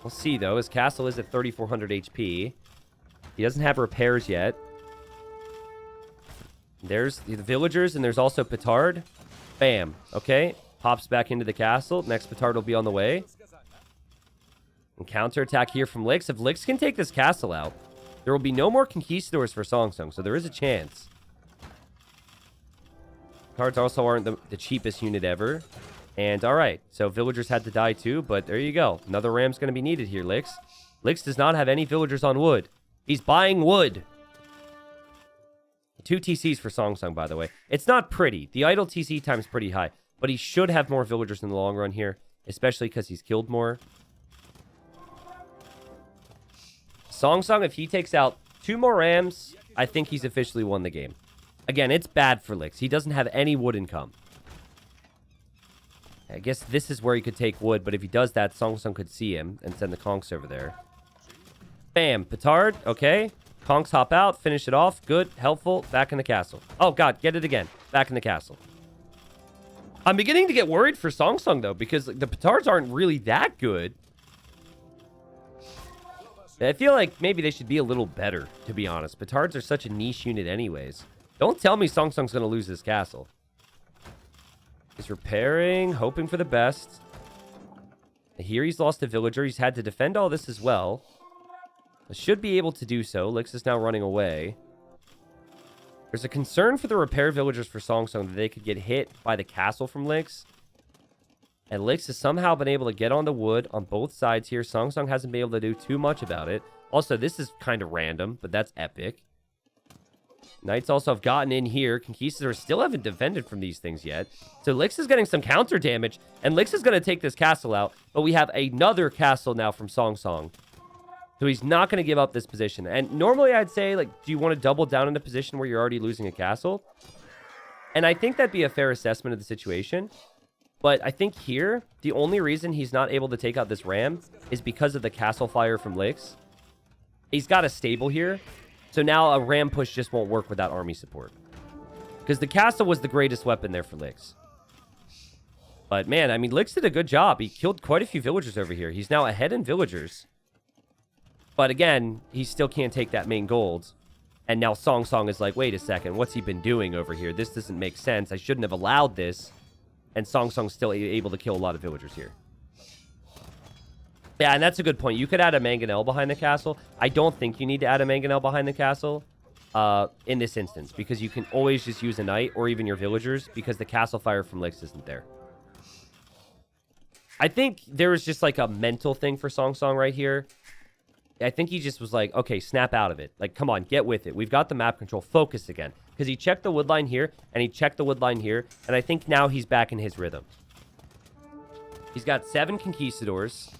We'll see, though. His castle is at 3,400 HP. He doesn't have repairs yet. There's the villagers, and there's also petard. Bam. Okay. Pops back into the castle. Next petard will be on the way. And counterattack here from Lix. If Lix can take this castle out, there will be no more conquistadors for SongSong, so there is a chance. Cards also aren't the cheapest unit ever. And all right, so villagers had to die too, but there you go. Another ram's going to be needed here, Lix. Lix does not have any villagers on wood. He's buying wood. 2 TCs for SongSong, by the way. It's not pretty. The idle TC time's pretty high, but he should have more villagers in the long run here, especially because he's killed more. SongSong, if he takes out 2 more rams, I think he's officially won the game. Again, it's bad for Lix. He doesn't have any wood income. I guess this is where he could take wood, but if he does that, SongSong could see him and send the conks over there. Bam. Petard. Okay. Conks hop out. Finish it off. Good. Helpful. Back in the castle. Oh, God. Get it again. Back in the castle. I'm beginning to get worried for SongSong, though, because the petards aren't really that good. I feel like maybe they should be a little better, to be honest. Petards are such a niche unit anyways. Don't tell me SongSong's going to lose this castle. He's repairing, hoping for the best. Here he's lost a villager. He's had to defend all this as well. Should be able to do so. Lix is now running away. There's a concern for the repair villagers for SongSong that they could get hit by the castle from Lix. And Lix has somehow been able to get on the wood on both sides here. SongSong hasn't been able to do too much about it. Also, this is kind of random, but that's epic. Knights also have gotten in here. Conquistadors still haven't defended from these things yet. So Lix is getting some counter damage, and Lix is going to take this castle out. But we have another castle now from SongSong. So he's not going to give up this position. And normally I'd say, like, do you want to double down in a position where you're already losing a castle? And I think that'd be a fair assessment of the situation. But I think here, the only reason he's not able to take out this ram is because of the castle fire from Lix. He's got a stable here. So now a ram push just won't work without army support. Because the castle was the greatest weapon there for Lix. But man, I mean, Lix did a good job. He killed quite a few villagers over here. He's now ahead in villagers. But again, he still can't take that main gold. And now SongSong is like, wait a second, what's he been doing over here? This doesn't make sense. I shouldn't have allowed this. And SongSong's still able to kill a lot of villagers here. Yeah, and that's a good point. You could add a mangonel behind the castle. I don't think you need to add a mangonel behind the castle in this instance, because you can always just use a knight or even your villagers, because the castle fire from Lix isn't there. I think there was just like a mental thing for SongSong right here. I think he just was like, okay, snap out of it. Like, come on, get with it. We've got the map control. Focus again. Because he checked the wood line here, and he checked the wood line here, and I think now he's back in his rhythm. He's got 7 conquistadors.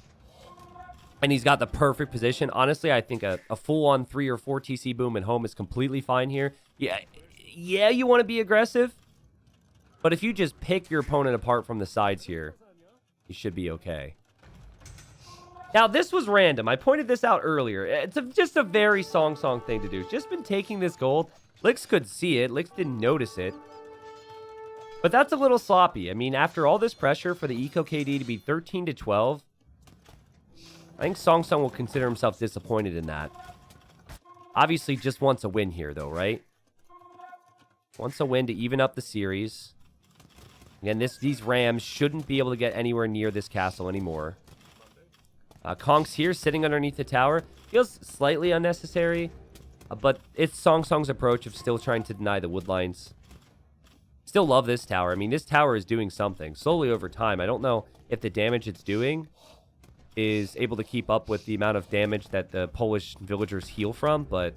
And he's got the perfect position. Honestly, I think a full-on 3 or 4 TC boom at home is completely fine here. Yeah, you want to be aggressive. But if you just pick your opponent apart from the sides here, you should be okay. Now, this was random. I pointed this out earlier. It's just a very SongSong thing to do. Just been taking this gold. Lix could see it. Lix didn't notice it. But that's a little sloppy. I mean, after all this pressure for the Eco KD to be 13 to 12, I think SongSong will consider himself disappointed in that. Obviously, just wants a win here, though, right? Wants a win to even up the series. Again, these Rams shouldn't be able to get anywhere near this castle anymore. Konk's here, sitting underneath the tower. Feels slightly unnecessary, but it's SongSong's approach of still trying to deny the wood lines. Still love this tower. I mean, this tower is doing something. Slowly over time, I don't know if the damage it's doing is able to keep up with the amount of damage that the Polish villagers heal from, but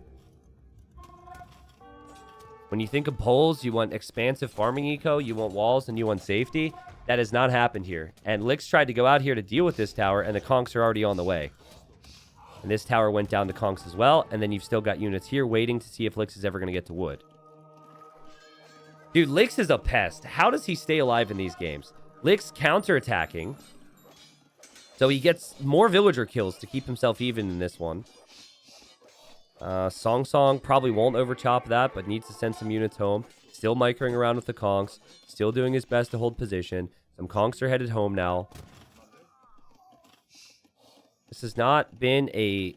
when you think of Poles, you want expansive farming eco, you want walls, and you want safety. That has not happened here. And Lix tried to go out here to deal with this tower, and the Konks are already on the way. And this tower went down to Konks as well, and then you've still got units here waiting to see if Lix is ever going to get to wood. Dude, Lix is a pest. How does he stay alive in these games? Lix counterattacking. So he gets more villager kills to keep himself even in this one. SongSong probably won't overchop that, but needs to send some units home. Still microing around with the Konks. Still doing his best to hold position. Some Konks are headed home now. This has not been a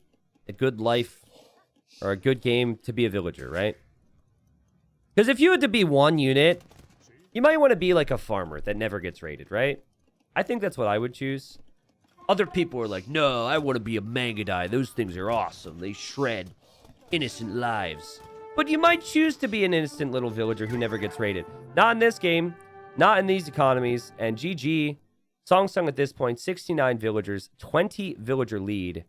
good life or a good game to be a villager, right? Because if you had to be one unit, you might want to be like a farmer that never gets raided, right? I think that's what I would choose. Other people are like, no, I want to be a Mangadai. Those things are awesome. They shred innocent lives. But you might choose to be an innocent little villager who never gets raided. Not in this game. Not in these economies. And GG. SongSong at this point, 69 villagers, 20 villager lead.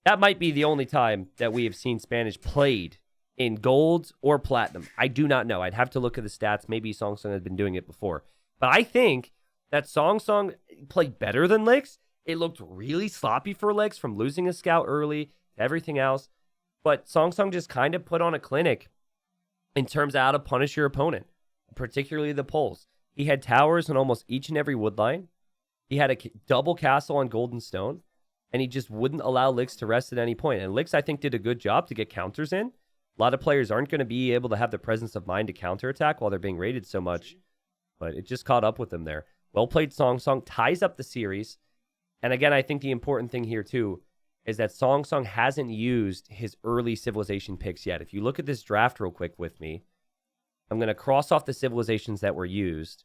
That might be the only time that we have seen Spanish played in gold or platinum. I do not know. I'd have to look at the stats. Maybe SongSong has been doing it before. But I think that SongSong played better than Lix. It looked really sloppy for Lix from losing a scout early to everything else. But SongSong just kind of put on a clinic in terms of how to punish your opponent, particularly the Poles. He had towers on almost each and every wood line. He had a double castle on Golden Stone, and he just wouldn't allow Lix to rest at any point. And Lix, I think, did a good job to get counters in. A lot of players aren't going to be able to have the presence of mind to counterattack while they're being raided so much, but it just caught up with them there. Well played, SongSong. Ties up the series. And again, I think the important thing here, too, is that SongSong hasn't used his early civilization picks yet. If you look at this draft real quick with me, I'm going to cross off the civilizations that were used.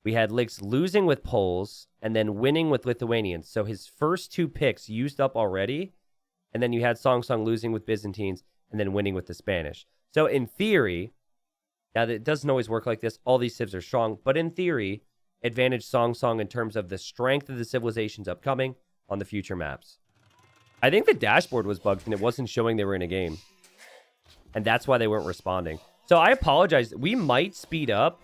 We had Lix losing with Poles and then winning with Lithuanians. So his first two picks used up already. And then you had SongSong losing with Byzantines and then winning with the Spanish. So in theory, now it doesn't always work like this. All these civs are strong. But in theory, advantage SongSong in terms of the strength of the civilizations upcoming on the future maps. I think the dashboard was bugged and it wasn't showing they were in a game. And that's why they weren't responding. So I apologize. We might speed up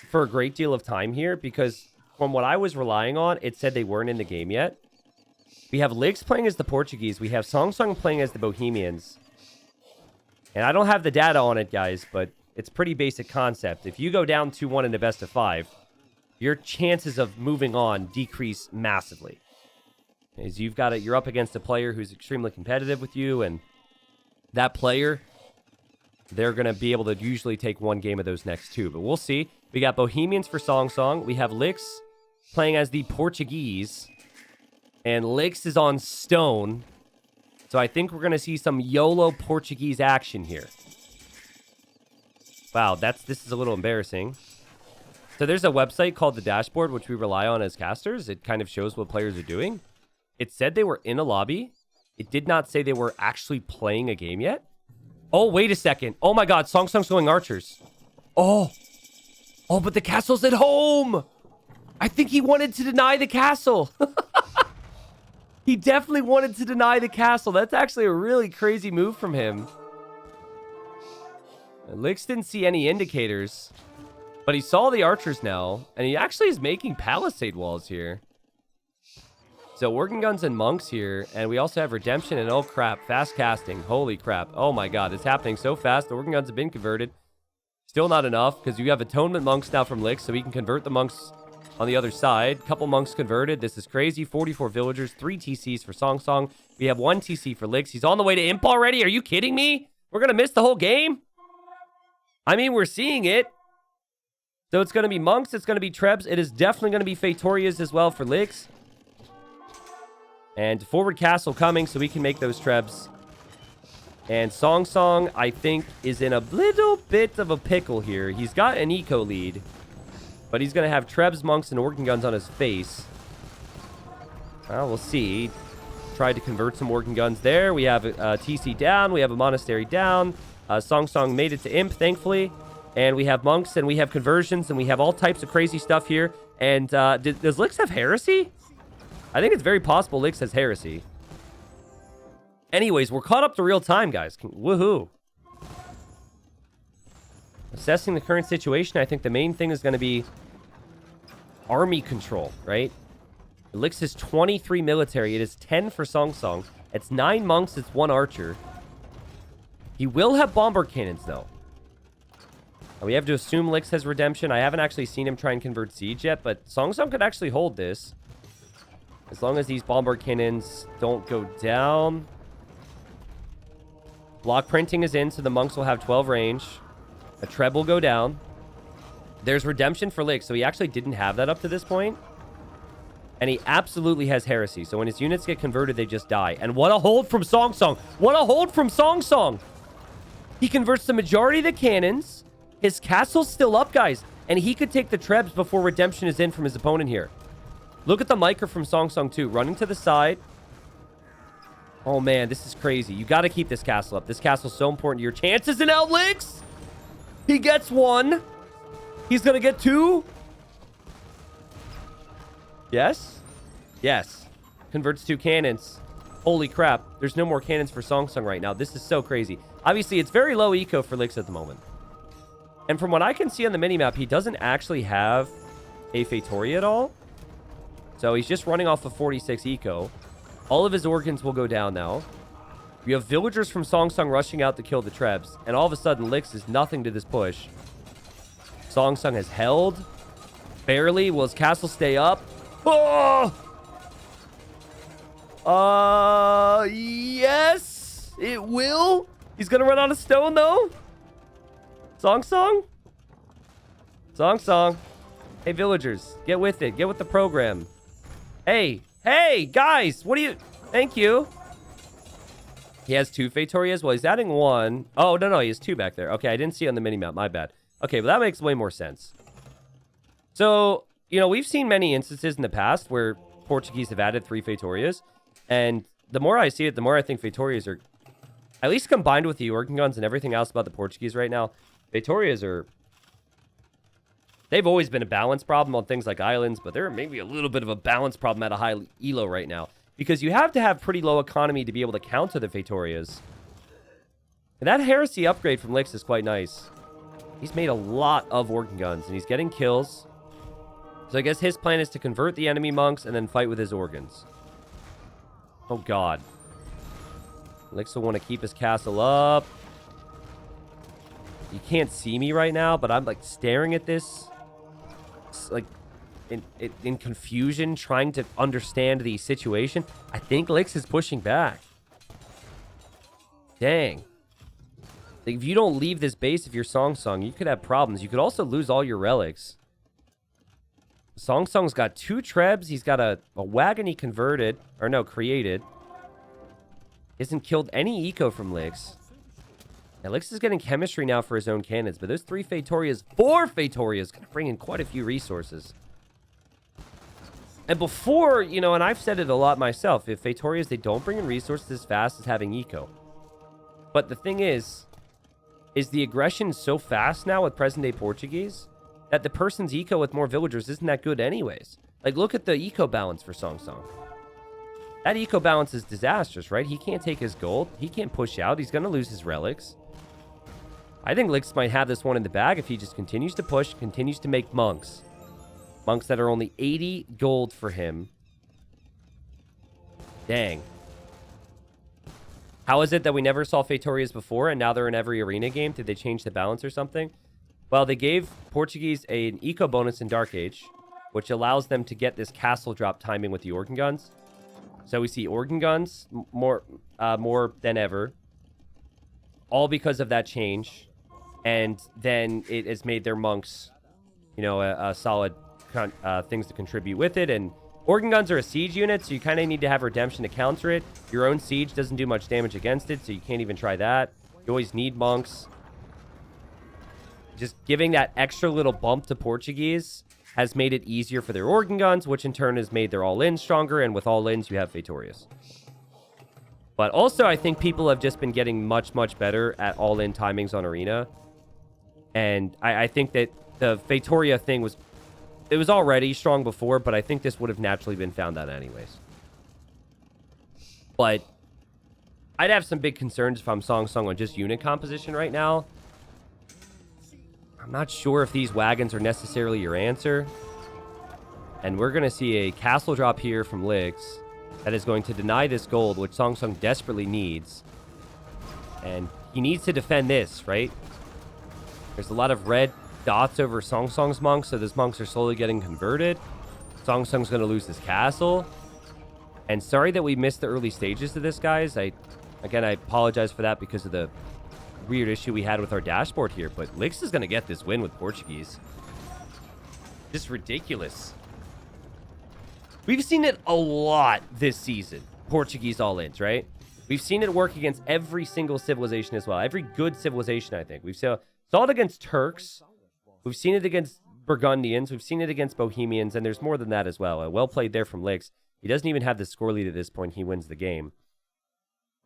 for a great deal of time here because from what I was relying on, it said they weren't in the game yet. We have Lix playing as the Portuguese. We have SongSong playing as the Bohemians. And I don't have the data on it, guys, but it's pretty basic concept. If you go down 2-1 in the best of 5, your chances of moving on decrease massively. As you're up against a player who's extremely competitive with you, and that player, they're going to be able to usually take one game of those next two. But we'll see. We got Bohemians for SongSong. We have Lix playing as the Portuguese. And Lix is on stone. So I think we're going to see some YOLO Portuguese action here. Wow, this is a little embarrassing. So there's a website called The Dashboard, which we rely on as casters. It kind of shows what players are doing. It said they were in a lobby. It did not say they were actually playing a game yet. Oh, wait a second. Oh my god, SongSong's going archers. Oh, but the castle's at home. I think he wanted to deny the castle. He definitely wanted to deny the castle. That's actually a really crazy move from him. Lix didn't see any indicators, but he saw the archers now, and he actually is making palisade walls here. So Working Guns and Monks here, and we also have Redemption and, oh crap, Fast Casting. Holy crap. Oh my god, it's happening so fast. The Working Guns have been converted. Still not enough, because you have Atonement Monks now from Lix, so we can convert the Monks on the other side. Couple Monks converted. This is crazy. 44 Villagers, 3 TCs for SongSong. We have 1 TC for Lix. He's on the way to Imp already. Are you kidding me? We're going to miss the whole game? I mean, we're seeing it. So it's going to be Monks. It's going to be Trebs. It is definitely going to be Fatorias as well for Lix. And forward castle coming so we can make those Trebs. And SongSong, I think, is in a little bit of a pickle here. He's got an eco lead. But he's going to have Trebs, Monks, and Working Guns on his face. Well, we'll see. Tried to convert some Working Guns there. We have a TC down. We have a Monastery down. SongSong made it to Imp, thankfully. And we have Monks, and we have conversions, and we have all types of crazy stuff here. And does Lix have Heresy? I think it's very possible Lix has Heresy. Anyways, we're caught up to real time, guys. Woohoo. Assessing the current situation, I think the main thing is going to be army control, right? Lix is 23 military. It is 10 for SongSong. It's 9 Monks. It's 1 Archer. He will have Bomber Cannons, though. We have to assume Lix has Redemption. I haven't actually seen him try and convert Siege yet, but SongSong could actually hold this. As long as these Bomber Cannons don't go down. Block Printing is in, so the Monks will have 12 range. A Treb will go down. There's Redemption for Lix, so he actually didn't have that up to this point. And he absolutely has Heresy, so when his units get converted, they just die. And what a hold from SongSong! What a hold from SongSong! He converts the majority of the cannons. His castle's still up, guys. And he could take the Trebs before Redemption is in from his opponent here. Look at the micro from SongSong too. Running to the side. Oh, man. This is crazy. You got to keep this castle up. This castle's so important to your chances. And out Lix! He gets 1. He's going to get 2. Yes? Yes. Converts 2 cannons. Holy crap. There's no more cannons for SongSong right now. This is so crazy. Obviously, it's very low eco for Lix at the moment. And from what I can see on the minimap, he doesn't actually have a Fatoria at all. So he's just running off of 46 eco. All of his organs will go down now. We have villagers from SongSong rushing out to kill the Trebs. And all of a sudden, Lix is nothing to this push. SongSong has held. Barely. Will his castle stay up? Oh! Yes! It will? He's gonna run out of stone, though? SongSong? SongSong. Hey, villagers. Get with it. Get with the program. Hey. Hey, guys. What do you... Thank you. He has 2 Fatorias. Well, he's adding 1. Oh, no. He has 2 back there. Okay, I didn't see it on the minimap. My bad. Okay, but that makes way more sense. So, you know, we've seen many instances in the past where Portuguese have added 3 Fatorias. And the more I see it, the more I think Fatorias are... At least combined with the Organ Guns and everything else about the Portuguese right now, Fatorias are... They've always been a balance problem on things like islands, but they're maybe a little bit of a balance problem at a high elo right now. Because you have to have pretty low economy to be able to counter the Fatorias. And that Heresy upgrade from Lix is quite nice. He's made a lot of Organ Guns, and he's getting kills. So I guess his plan is to convert the enemy monks and then fight with his organs. Oh, God. Lix will want to keep his castle up. You can't see me right now, but I'm, like, staring at this. Like, in confusion, trying to understand the situation. I think Lix is pushing back. Dang. Like, if you don't leave this base, if you're SongSong, you could have problems. You could also lose all your relics. SongSong's got 2 Trebs. He's got a wagon he converted. Or no, created. He hasn't killed any eco from Lix. Now, Lix is getting chemistry now for his own cannons, but those 3 Fatorias, 4 Fatorias, gonna bring in quite a few resources. And before, you know, and I've said it a lot myself, if Fatorias, they don't bring in resources as fast as having eco. But the thing is the aggression so fast now with present-day Portuguese that the person's eco with more villagers isn't that good anyways. Like, look at the eco balance for SongSong. That eco balance is disastrous, right? He can't take his gold. He can't push out. He's going to lose his relics. I think Lix might have this one in the bag if he just continues to push, continues to make monks. Monks that are only 80 gold for him. Dang. How is it that we never saw Fetorias before and now they're in every arena game? Did they change the balance or something? Well, they gave Portuguese an eco bonus in Dark Age, which allows them to get this castle drop timing with the organ guns. So we see organ guns more than ever, all because of that change. And then it has made their monks, you know, a solid things to contribute with it. And organ guns are a siege unit, so you kind of need to have redemption to counter it. Your own siege doesn't do much damage against it, so you can't even try that. You always need monks. Just giving that extra little bump to Portuguese has made it easier for their organ guns, which in turn has made their all-ins stronger, and with all-ins, you have Fetorias. But also, I think people have just been getting much, much better at all-in timings on Arena. And I think that the Feitoria thing was... It was already strong before, but I think this would have naturally been found out anyways. But I'd have some big concerns if I'm SongSong on just unit composition right now. I'm not sure if these wagons are necessarily your answer. And we're going to see a castle drop here from Lix that is going to deny this gold, which SongSong desperately needs. And he needs to defend this, right? There's a lot of red dots over SongSong's monks, so those monks are slowly getting converted. SongSong's going to lose this castle. And sorry that we missed the early stages to this, guys. I apologize for that because of the weird issue we had with our dashboard here, but Lix is going to get this win with Portuguese. Just ridiculous. We've seen it a lot this season, Portuguese all-ins, right? We've seen it work against every single civilization as well. Every good civilization, I think. We've saw it against Turks. We've seen it against Burgundians. We've seen it against Bohemians, and there's more than that as well. Well played there from Lix. He doesn't even have the score lead at this point. He wins the game.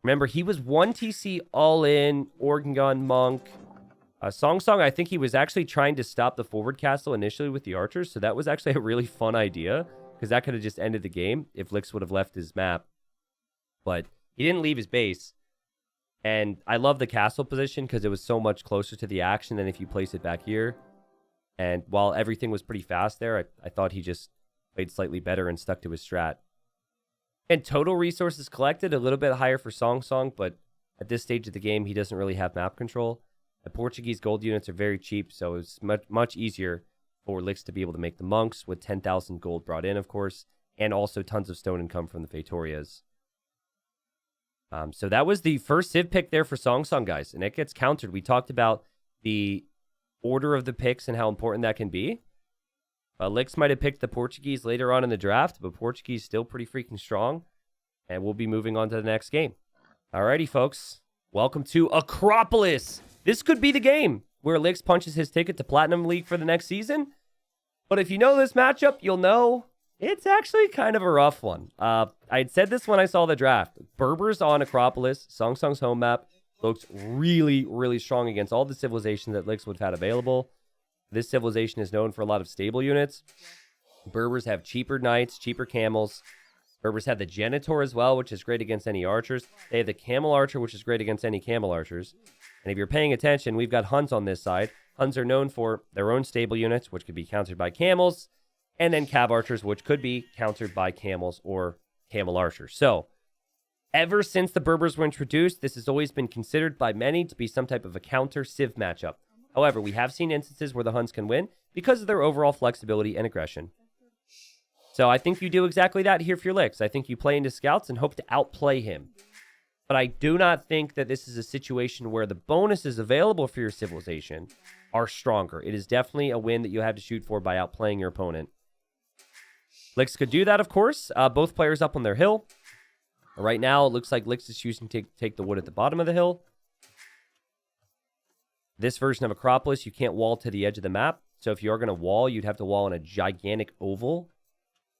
Remember, he was 1 TC all-in, organ gun, monk. SongSong, I think he was actually trying to stop the forward castle initially with the archers, so that was actually a really fun idea, because that could have just ended the game if Lix would have left his map. But he didn't leave his base. And I love the castle position because it was so much closer to the action than if you place it back here. And while everything was pretty fast there, I thought he just played slightly better and stuck to his strat. And total resources collected, a little bit higher for SongSong, but at this stage of the game, he doesn't really have map control. The Portuguese gold units are very cheap, so it's much easier for Lix to be able to make the monks with 10,000 gold brought in, of course, and also tons of stone income from the Fetorias. So that was the first Civ pick there for SongSong, guys, and it gets countered. We talked about the order of the picks and how important that can be. Lix might have picked the Portuguese later on in the draft, but Portuguese still pretty freaking strong, and we'll be moving on to the next game. Alrighty, folks. Welcome to Acropolis. This could be the game where Lix punches his ticket to Platinum League for the next season. But if you know this matchup, you'll know it's actually kind of a rough one. I'd said this when I saw the draft. Berbers on Acropolis, SongSong's home map, looks really, really strong against all the civilizations that Lix would have had available. This civilization is known for a lot of stable units. Berbers have cheaper knights, cheaper camels. Berbers have the Genitor as well, which is great against any archers. They have the Camel Archer, which is great against any camel archers. And if you're paying attention, we've got Huns on this side. Huns are known for their own stable units, which could be countered by camels, and then Cav Archers, which could be countered by camels or camel archers. So, ever since the Berbers were introduced, this has always been considered by many to be some type of a counter Civ matchup. However, we have seen instances where the Huns can win because of their overall flexibility and aggression. So I think you do exactly that here for your Lix. I think you play into scouts and hope to outplay him. But I do not think that this is a situation where the bonuses available for your civilization are stronger. It is definitely a win that you have to shoot for by outplaying your opponent. Lix could do that, of course. Both players up on their hill. Right now, it looks like Lix is choosing to take the wood at the bottom of the hill. This version of Acropolis, you can't wall to the edge of the map. So if you are going to wall, you'd have to wall in a gigantic oval,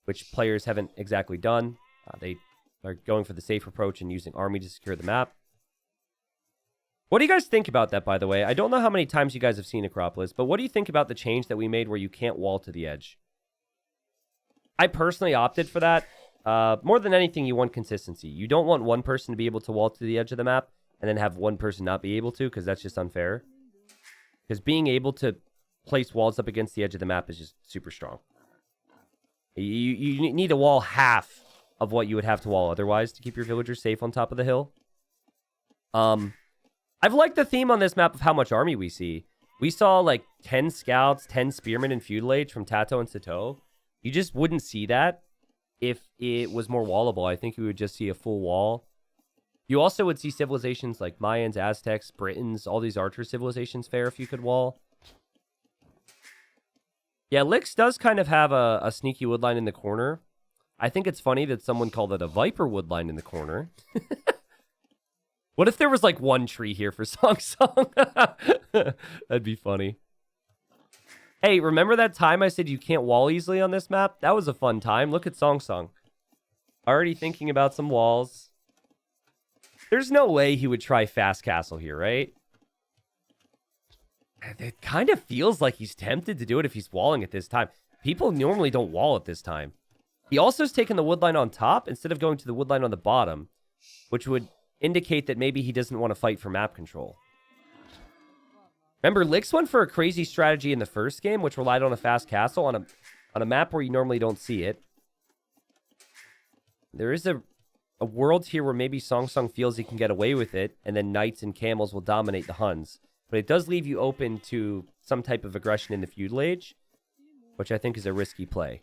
which players haven't exactly done. They are going for the safe approach and using army to secure the map. What do you guys think about that, by the way? I don't know how many times you guys have seen Acropolis, but what do you think about the change that we made where you can't wall to the edge? I personally opted for that. More than anything, you want consistency. You don't want one person to be able to wall to the edge of the map and then have one person not be able to, because that's just unfair. Because being able to place walls up against the edge of the map is just super strong. You need to wall half of what you would have to wall otherwise to keep your villagers safe on top of the hill. I've liked the theme on this map of how much army we see. We saw like 10 scouts, 10 spearmen and feudal age from Tato and Sato. You just wouldn't see that if it was more wallable. I think you would just see a full wall. You also would see civilizations like Mayans, Aztecs, Britons, all these archer civilizations fare if you could wall. Yeah, Lix does kind of have a sneaky woodline in the corner. I think it's funny that someone called it a Viper woodline in the corner. What if there was like one tree here for SongSong? That'd be funny. Hey, remember that time I said you can't wall easily on this map? That was a fun time. Look at SongSong. Already thinking about some walls. There's no way he would try Fast Castle here, right? It kind of feels like he's tempted to do it if he's walling at this time. People normally don't wall at this time. He also has taken the woodline on top instead of going to the woodline on the bottom, which would indicate that maybe he doesn't want to fight for map control. Remember, Lix went for a crazy strategy in the first game, which relied on a fast castle on a map where you normally don't see it. There is a world here where maybe SongSong feels he can get away with it, and then knights and camels will dominate the Huns. But it does leave you open to some type of aggression in the feudal age, which I think is a risky play.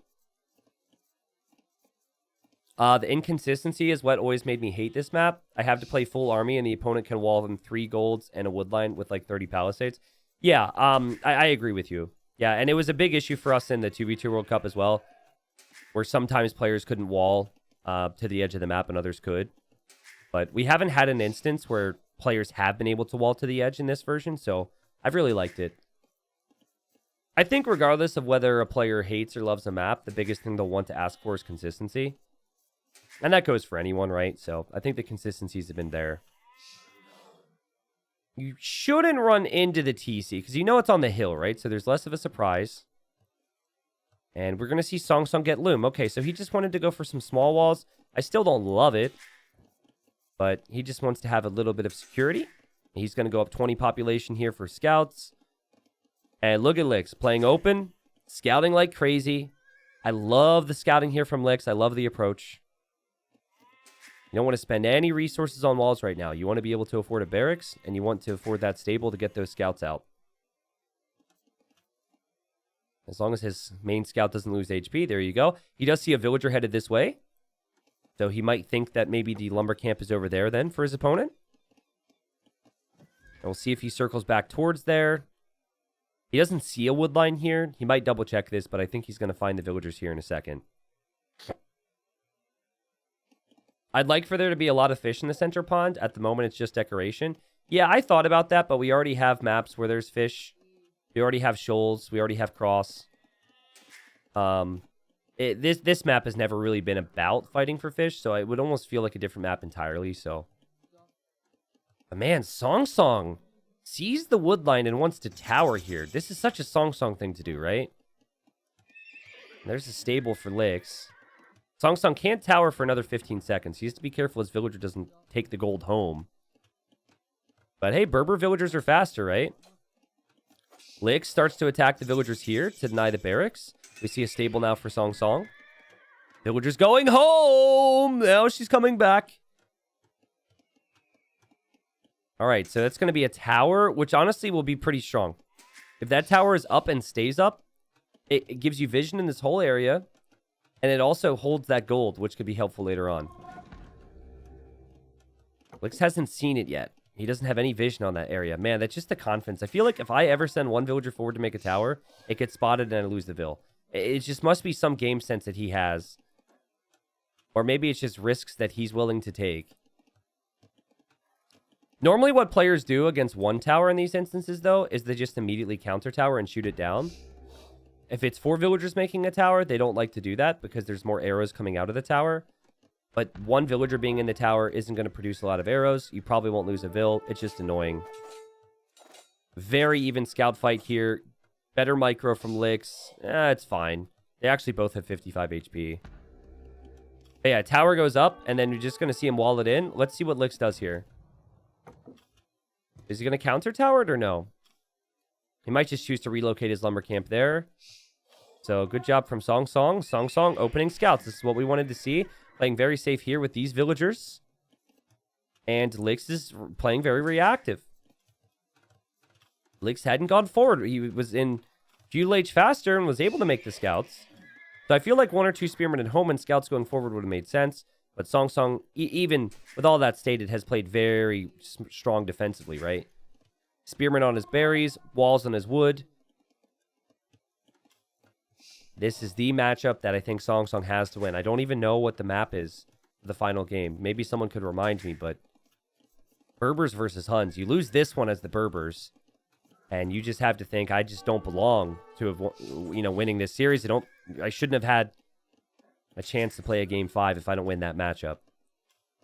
The inconsistency is what always made me hate this map. I have to play full army, and the opponent can wall them 3 golds and a woodline with like 30 palisades. Yeah, I agree with you. Yeah, and it was a big issue for us in the 2v2 World Cup as well, where sometimes players couldn't wall to the edge of the map and others could. But we haven't had an instance where players have been able to wall to the edge in this version, so I've really liked it. I think regardless of whether a player hates or loves a map, the biggest thing they'll want to ask for is consistency. And that goes for anyone, right? So I think the consistencies have been there. You shouldn't run into the TC because you know it's on the hill, right? So there's less of a surprise. And we're going to see SongSong get Loom. Okay, so he just wanted to go for some small walls. I still don't love it. But he just wants to have a little bit of security. He's going to go up 20 population here for scouts. And look at Lix playing open, scouting like crazy. I love the scouting here from Lix. I love the approach. You don't want to spend any resources on walls right now. You want to be able to afford a barracks, and you want to afford that stable to get those scouts out. As long as his main scout doesn't lose HP, there you go. He does see a villager headed this way. So he might think that maybe the lumber camp is over there then for his opponent. And we'll see if he circles back towards there. He doesn't see a woodline here. He might double check this, but I think he's going to find the villagers here in a second. I'd like for there to be a lot of fish in the center pond. At the moment, it's just decoration. Yeah, I thought about that, but we already have maps where there's fish. We already have shoals. We already have cross. This map has never really been about fighting for fish, so it would almost feel like a different map entirely, so. But man, SongSong sees the woodline and wants to tower here. This is such a SongSong thing to do, right? There's a stable for Lix. SongSong can't tower for another 15 seconds. He has to be careful his villager doesn't take the gold home. But hey, Berber villagers are faster, right? Lix starts to attack the villagers here to deny the barracks. We see a stable now for SongSong. Villagers going home! Now she's coming back. All right, so that's going to be a tower, which honestly will be pretty strong. If that tower is up and stays up, it gives you vision in this whole area. And it also holds that gold, which could be helpful later on. Lix hasn't seen it yet. He doesn't have any vision on that area. Man, that's just the confidence. I feel like if I ever send one villager forward to make a tower, it gets spotted and I lose the vill. It just must be some game sense that he has. Or maybe it's just risks that he's willing to take. Normally what players do against one tower in these instances, though, is they just immediately counter tower and shoot it down. If it's 4 villagers making a tower, they don't like to do that because there's more arrows coming out of the tower. But one villager being in the tower isn't going to produce a lot of arrows. You probably won't lose a vill. It's just annoying. Very even scout fight here. Better micro from Lix. It's fine. They actually both have 55 HP. But yeah, tower goes up, and then you're just going to see him wall it in. Let's see what Lix does here. Is he going to counter tower it or no? He might just choose to relocate his lumber camp there. So good job from SongSong. SongSong opening scouts. This is what we wanted to see. playing very safe here with these villagers. And Lix is playing very reactive. Lix hadn't gone forward. He was in Fuel H faster and was able to make the scouts. So I feel like 1 or 2 spearmen at home and scouts going forward would have made sense. But SongSong, even with all that stated, has played very strong defensively, right? Spearman on his berries, walls on his wood. This is the matchup that I think SongSong has to win. I don't even know what the map is for the final game. Maybe someone could remind me, but Berbers versus Huns. You lose this one as the Berbers, and you just have to think, I just don't belong to have, winning this series. I shouldn't have had a chance to play a game 5 if I don't win that matchup.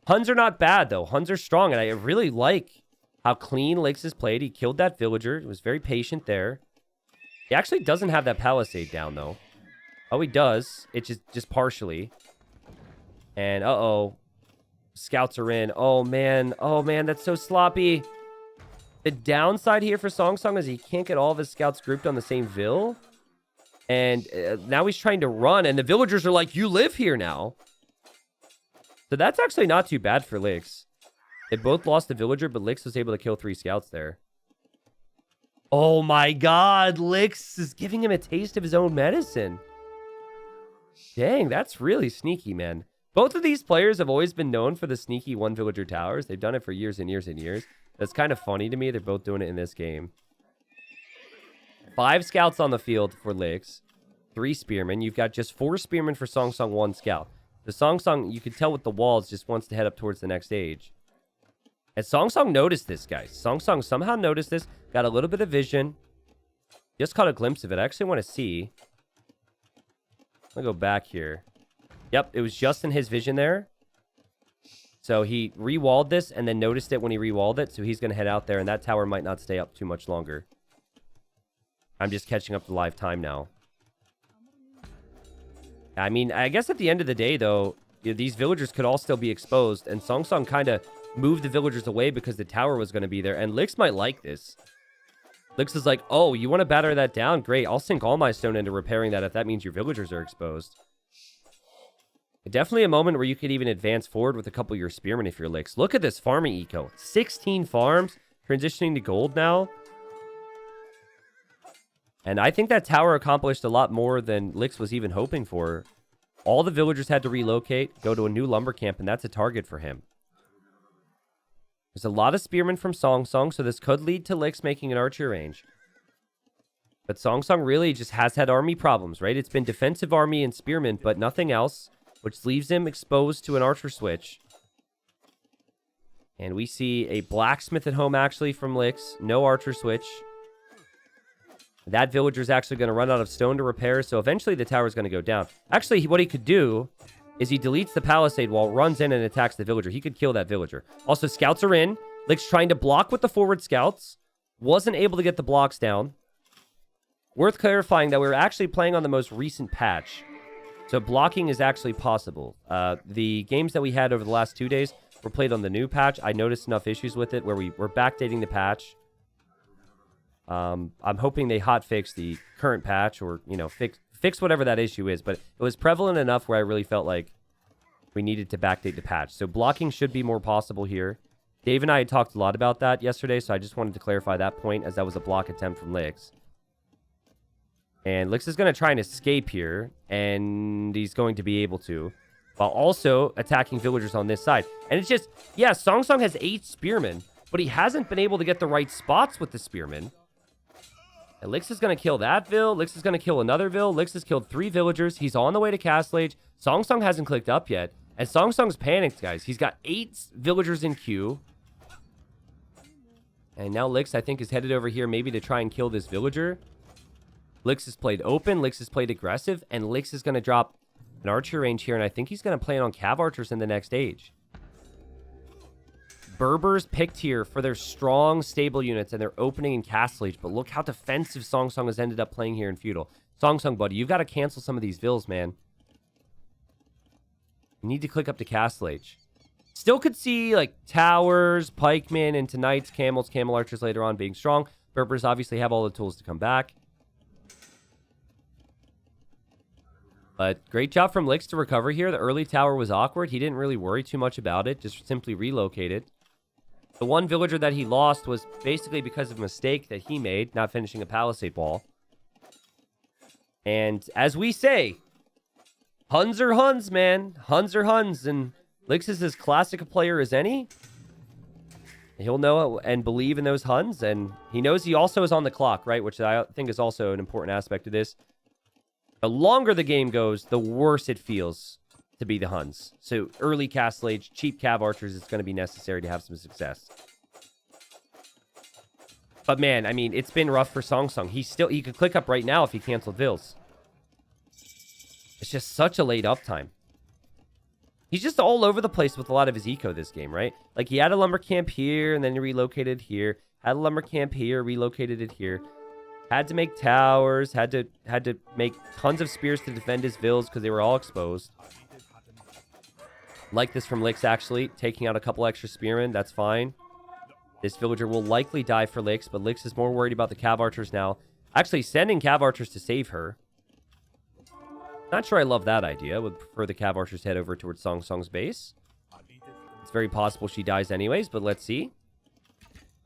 Huns are not bad, though. Huns are strong, and I really like how clean Lix has played. He killed that villager. He was very patient there. He actually doesn't have that palisade down, though. Oh, he does. It's just partially. And, uh-oh. Scouts are in. Oh, man. Oh, man, that's so sloppy. The downside here for SongSong is he can't get all of his scouts grouped on the same vill. And now he's trying to run, and the villagers are like, you live here now. So that's actually not too bad for Lix. They both lost the villager, but Lix was able to kill 3 scouts there. Oh my god, Lix is giving him a taste of his own medicine. Dang, that's really sneaky, man. Both of these players have always been known for the sneaky 1 villager towers. They've done it for years and years and years. That's kind of funny to me. They're both doing it in this game. 5 scouts on the field for Lix. 3 spearmen. You've got just 4 spearmen for SongSong, 1 scout. The SongSong, you can tell with the walls, just wants to head up towards the next stage. And SongSong noticed this, guys. SongSong somehow noticed this. Got a little bit of vision. Just caught a glimpse of it. I actually want to see. I'll go back here. Yep, it was just in his vision there. So he re-walled this and then noticed it when he re-walled it. So he's going to head out there, and that tower might not stay up too much longer. I'm just catching up to live time now. I mean, I guess at the end of the day, though, these villagers could all still be exposed. And SongSong kind of moved the villagers away because the tower was going to be there. And Lix might like this. Lix is like, oh, you want to batter that down? Great, I'll sink all my stone into repairing that if that means your villagers are exposed. Definitely a moment where you could even advance forward with a couple of your spearmen if you're Lix. Look at this farming eco. 16 farms, transitioning to gold now. And I think that tower accomplished a lot more than Lix was even hoping for. All the villagers had to relocate, go to a new lumber camp, and that's a target for him. There's a lot of spearmen from SongSong, so this could lead to Lix making an archer range. But SongSong really just has had army problems, right? It's been defensive army and spearmen, but nothing else, which leaves him exposed to an archer switch. And we see a blacksmith at home, actually, from Lix. No archer switch. That villager's actually going to run out of stone to repair, so eventually the tower's going to go down. Actually, what he could do is he deletes the palisade wall, runs in and attacks the villager. He could kill that villager. Also, scouts are in. Lix trying to block with the forward scouts. Wasn't able to get the blocks down. Worth clarifying that we're actually playing on the most recent patch. So blocking is actually possible. The games that we had over the last 2 days were played on the new patch. I noticed enough issues with it where we're backdating the patch. I'm hoping they hotfix the current patch or, fix whatever that issue is. But it was prevalent enough where I really felt like we needed to backdate the patch. So blocking should be more possible here. Dave and I had talked a lot about that yesterday, so I just wanted to clarify that point as that was a block attempt from Lix. And Lix is going to try and escape here, and he's going to be able to, while also attacking villagers on this side. And it's just, yeah, SongSong has 8 spearmen, but he hasn't been able to get the right spots with the spearmen. And Lix is going to kill that vill. Lix is going to kill another vill. Lix has killed 3 villagers. He's on the way to Castle Age. SongSong hasn't clicked up yet. And SongSong's panicked, guys. He's got 8 villagers in queue. And now Lix, I think, is headed over here maybe to try and kill this villager. Lix has played open. Lix has played aggressive. And Lix is going to drop an archer range here. And I think he's going to play it on cav archers in the next stage. Berbers picked here for their strong, stable units and their opening in Castle Age. But look how defensive SongSong has ended up playing here in Feudal. SongSong, buddy, you've got to cancel some of these vills, man. You need to click up to Castle Age. Still could see, like, towers, pikemen, into knights, camels, camel archers later on being strong. Berbers obviously have all the tools to come back. But great job from Licks to recover here. The early tower was awkward. He didn't really worry too much about it. Just simply relocated. The one villager that he lost was basically because of a mistake that he made, not finishing a palisade wall. And as we say, Huns are Huns, man. Huns are Huns. And Licks is as classic a player as any. He'll know and believe in those Huns. And he knows he also is on the clock, right? Which I think is also an important aspect of this. The longer the game goes, the worse it feels to be the Huns. So early Castle Age, cheap Cav Archers is going to be necessary to have some success. But man, I mean, it's been rough for SongSong. He could click up right now if he canceled Vills. It's just such a late uptime. He's just all over the place with a lot of his eco this game, right? Like he had a lumber camp here and then he relocated here. Had a lumber camp here, relocated it here. Had to make towers, had to make tons of spears to defend his Vills because they were all exposed. Like this from Licks, actually. Taking out a couple extra spearmen, that's fine. This villager will likely die for Licks, but Licks is more worried about the Cav Archers now. Actually, sending Cav Archers to save her. Not sure I love that idea. Would prefer the Cav Archers head over towards SongSong's base. It's very possible she dies anyways, but let's see.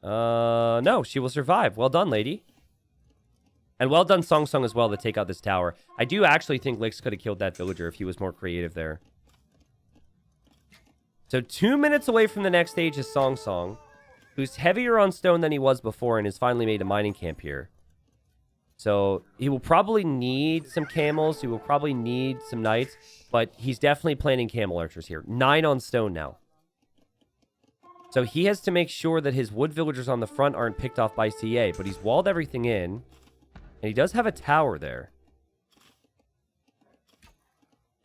No, she will survive. Well done, lady. And well done, SongSong, as well, to take out this tower. I do actually think Licks could have killed that villager if he was more creative there. So 2 minutes away from the next stage is SongSong, who's heavier on stone than he was before and has finally made a mining camp here. So he will probably need some camels. He will probably need some knights, but he's definitely planning camel archers here. 9 on stone now. So he has to make sure that his wood villagers on the front aren't picked off by CA, but he's walled everything in, and he does have a tower there.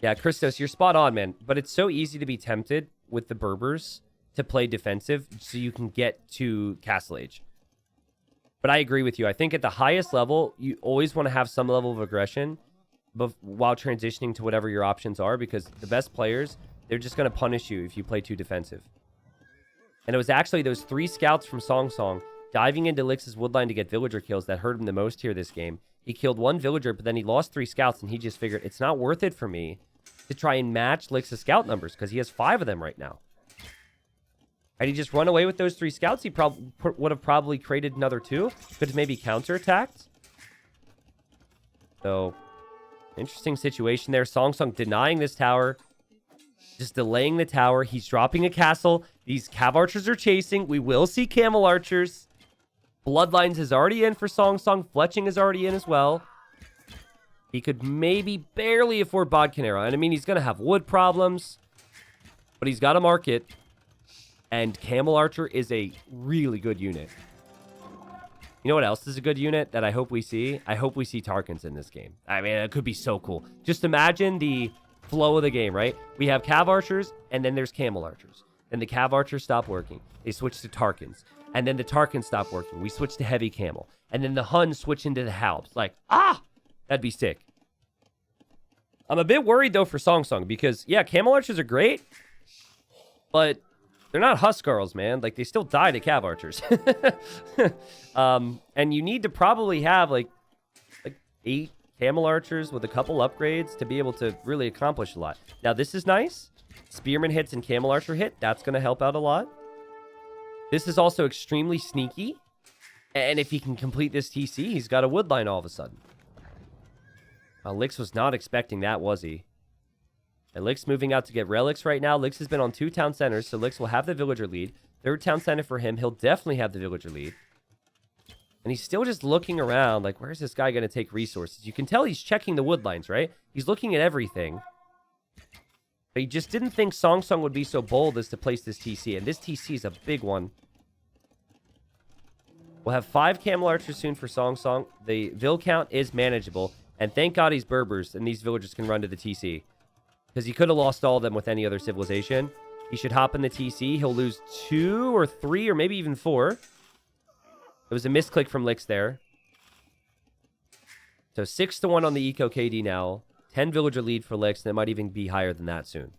Yeah, Christos, you're spot on, man. But it's so easy to be tempted with the Berbers to play defensive so you can get to Castle Age. But I agree with you. I think at the highest level, you always want to have some level of aggression while transitioning to whatever your options are, because the best players, they're just going to punish you if you play too defensive. And it was actually those 3 scouts from SongSong diving into Licks' woodline to get villager kills that hurt him the most here this game. He killed 1 villager, but then he lost 3 scouts, and he just figured it's not worth it for me to try and match Licks' scout numbers, because he has 5 of them right now. Had he just run away with those 3 scouts, he would have probably created another 2. Could have maybe counterattacked. So, interesting situation there. SongSong denying this tower. Just delaying the tower. He's dropping a castle. These Cav Archers are chasing. We will see Camel Archers. Bloodlines is already in for SongSong. Fletching is already in as well. He could maybe barely afford Bodcanero. And I mean, he's going to have wood problems. But he's got a market. And Camel Archer is a really good unit. You know what else is a good unit that I hope we see? I hope we see Tarkans in this game. I mean, it could be so cool. Just imagine the flow of the game, right? We have Cav Archers, and then there's Camel Archers. Then the Cav Archers stop working. They switch to Tarkans. And then the Tarkans stop working. We switch to Heavy Camel. And then the Huns switch into the Halbs. Like, that'd be sick. I'm a bit worried, though, for SongSong, because, yeah, Camel Archers are great, but they're not Huskarls, man. Like, they still die to Cav Archers. And you need to probably have, like 8 Camel Archers with a couple upgrades to be able to really accomplish a lot. Now, this is nice. Spearman hits and Camel Archer hit. That's going to help out a lot. This is also extremely sneaky. And if he can complete this TC, he's got a woodline all of a sudden. Licks was not expecting that, was he? And Licks moving out to get relics right now. Licks has been on 2 town centers, so Licks will have the villager lead. 3rd town center for him. He'll definitely have the villager lead. And he's still just looking around, like, where's this guy going to take resources? You can tell he's checking the woodlines, right? He's looking at everything. But he just didn't think SongSong would be so bold as to place this TC. And this TC is a big one. We'll have 5 Camel Archers soon for SongSong. The Vill count is manageable. And thank God he's Berbers, and these villagers can run to the TC. Because he could have lost all of them with any other civilization. He should hop in the TC. He'll lose 2 or 3 or maybe even 4. It was a misclick from Licks there. So 6-1 on the Eco KD now. 10 villager lead for Licks, and it might even be higher than that soon.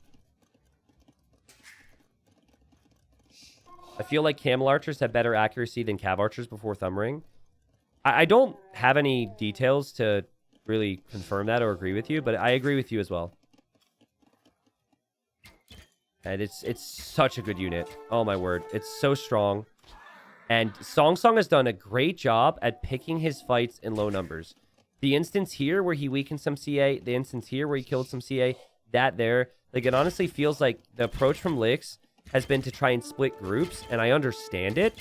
I feel like Camel Archers have better accuracy than Cav Archers before Thumb Ring. I don't have any details to really confirm that or agree with you, but I agree with you as well. And it's such a good unit. Oh, my word. It's so strong. And SongSong has done a great job at picking his fights in low numbers. The instance here where he weakened some CA, the instance here where he killed some CA, that there, like, it honestly feels like the approach from Lix has been to try and split groups, and I understand it.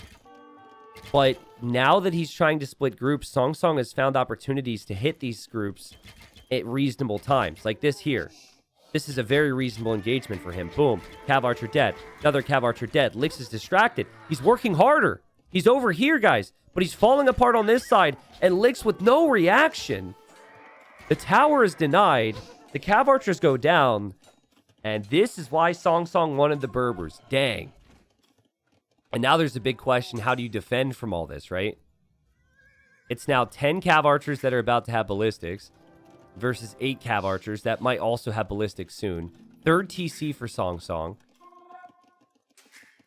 But now that he's trying to split groups, SongSong has found opportunities to hit these groups at reasonable times, like this here. This is a very reasonable engagement for him. Boom. Cav Archer dead. Another Cav Archer dead. Lix is distracted. He's working harder. He's over here, guys. But he's falling apart on this side. And Lix with no reaction. The tower is denied. The Cav Archers go down. And this is why SongSong wanted the Berbers. Dang. And now there's a big question. How do you defend from all this, right? It's now 10 Cav Archers that are about to have ballistics versus 8 Cav Archers that might also have ballistics soon. Third TC for SongSong.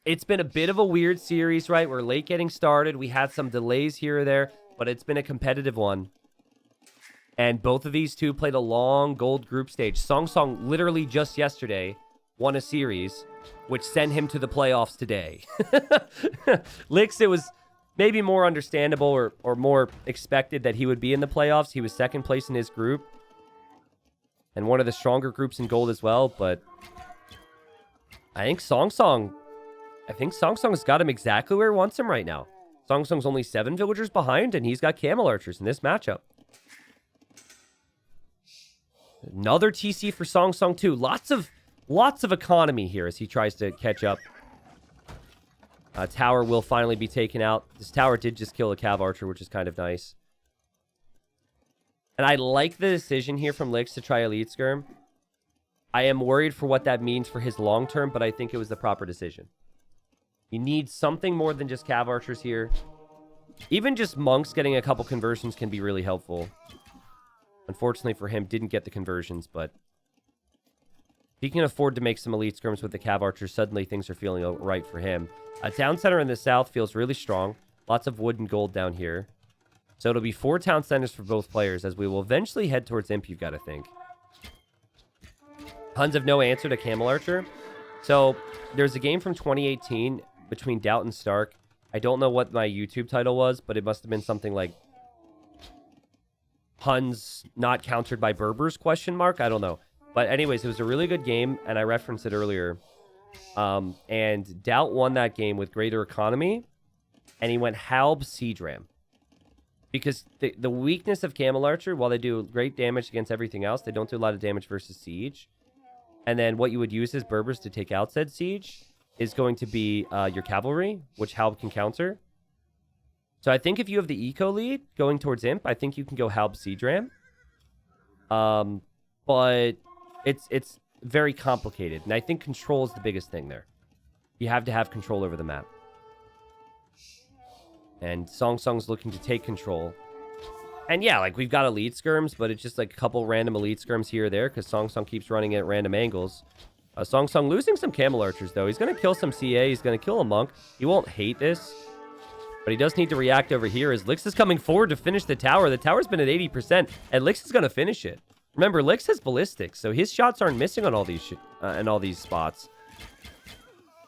It's been a bit of a weird series, right? We're late getting started. We had some delays here or there, but it's been a competitive one. And both of these two played a long gold group stage. SongSong literally just yesterday won a series, which sent him to the playoffs today. Lix, it was maybe more understandable or more expected that he would be in the playoffs. He was second place in his group. And one of the stronger groups in gold as well. But I think SongSong's got him exactly where he wants him right now. SongSong's only 7 villagers behind, and he's got camel archers in this matchup. Another TC for SongSong too. Lots of economy here as he tries to catch up. Tower will finally be taken out. This tower did just kill a Cav Archer, which is kind of nice. And I like the decision here from Lix to try Elite Skirm. I am worried for what that means for his long term, but I think it was the proper decision. You need something more than just Cav Archers here. Even just monks getting a couple conversions can be really helpful. Unfortunately for him, didn't get the conversions, but he can afford to make some Elite Skirms with the Cav Archers. Suddenly things are feeling right for him. A town center in the south feels really strong. Lots of wood and gold down here. So it'll be 4 town centers for both players as we will eventually head towards Imp, you've got to think. Tons of no answer to Camel Archer. So there's a game from 2018 between Doubt and Stark. I don't know what my YouTube title was, but it must have been something like Huns not countered by Berbers, ? I don't know. But anyways, it was a really good game, and I referenced it earlier. And Doubt won that game with greater economy, and he went Halb Siege Ram. Because the weakness of Camel Archer, while they do great damage against everything else, they don't do a lot of damage versus Siege. And then what you would use as Berbers to take out said Siege is going to be your Cavalry, which Halb can counter. So I think if you have the Eco lead going towards Imp, I think you can go Halb Siege Ram. But it's very complicated. And I think control is the biggest thing there. You have to have control over the map. And SongSong's looking to take control. And yeah, like we've got Elite Skirms, but it's just like a couple random Elite Skirms here or there because SongSong keeps running it at random angles. SongSong losing some Camel Archers, though. He's going to kill some CA. He's going to kill a Monk. He won't hate this. But he does need to react over here as Lix is coming forward to finish the tower. The tower's been at 80%, and Lix is going to finish it. Remember, Lix has ballistics, so his shots aren't missing on all these in all these spots.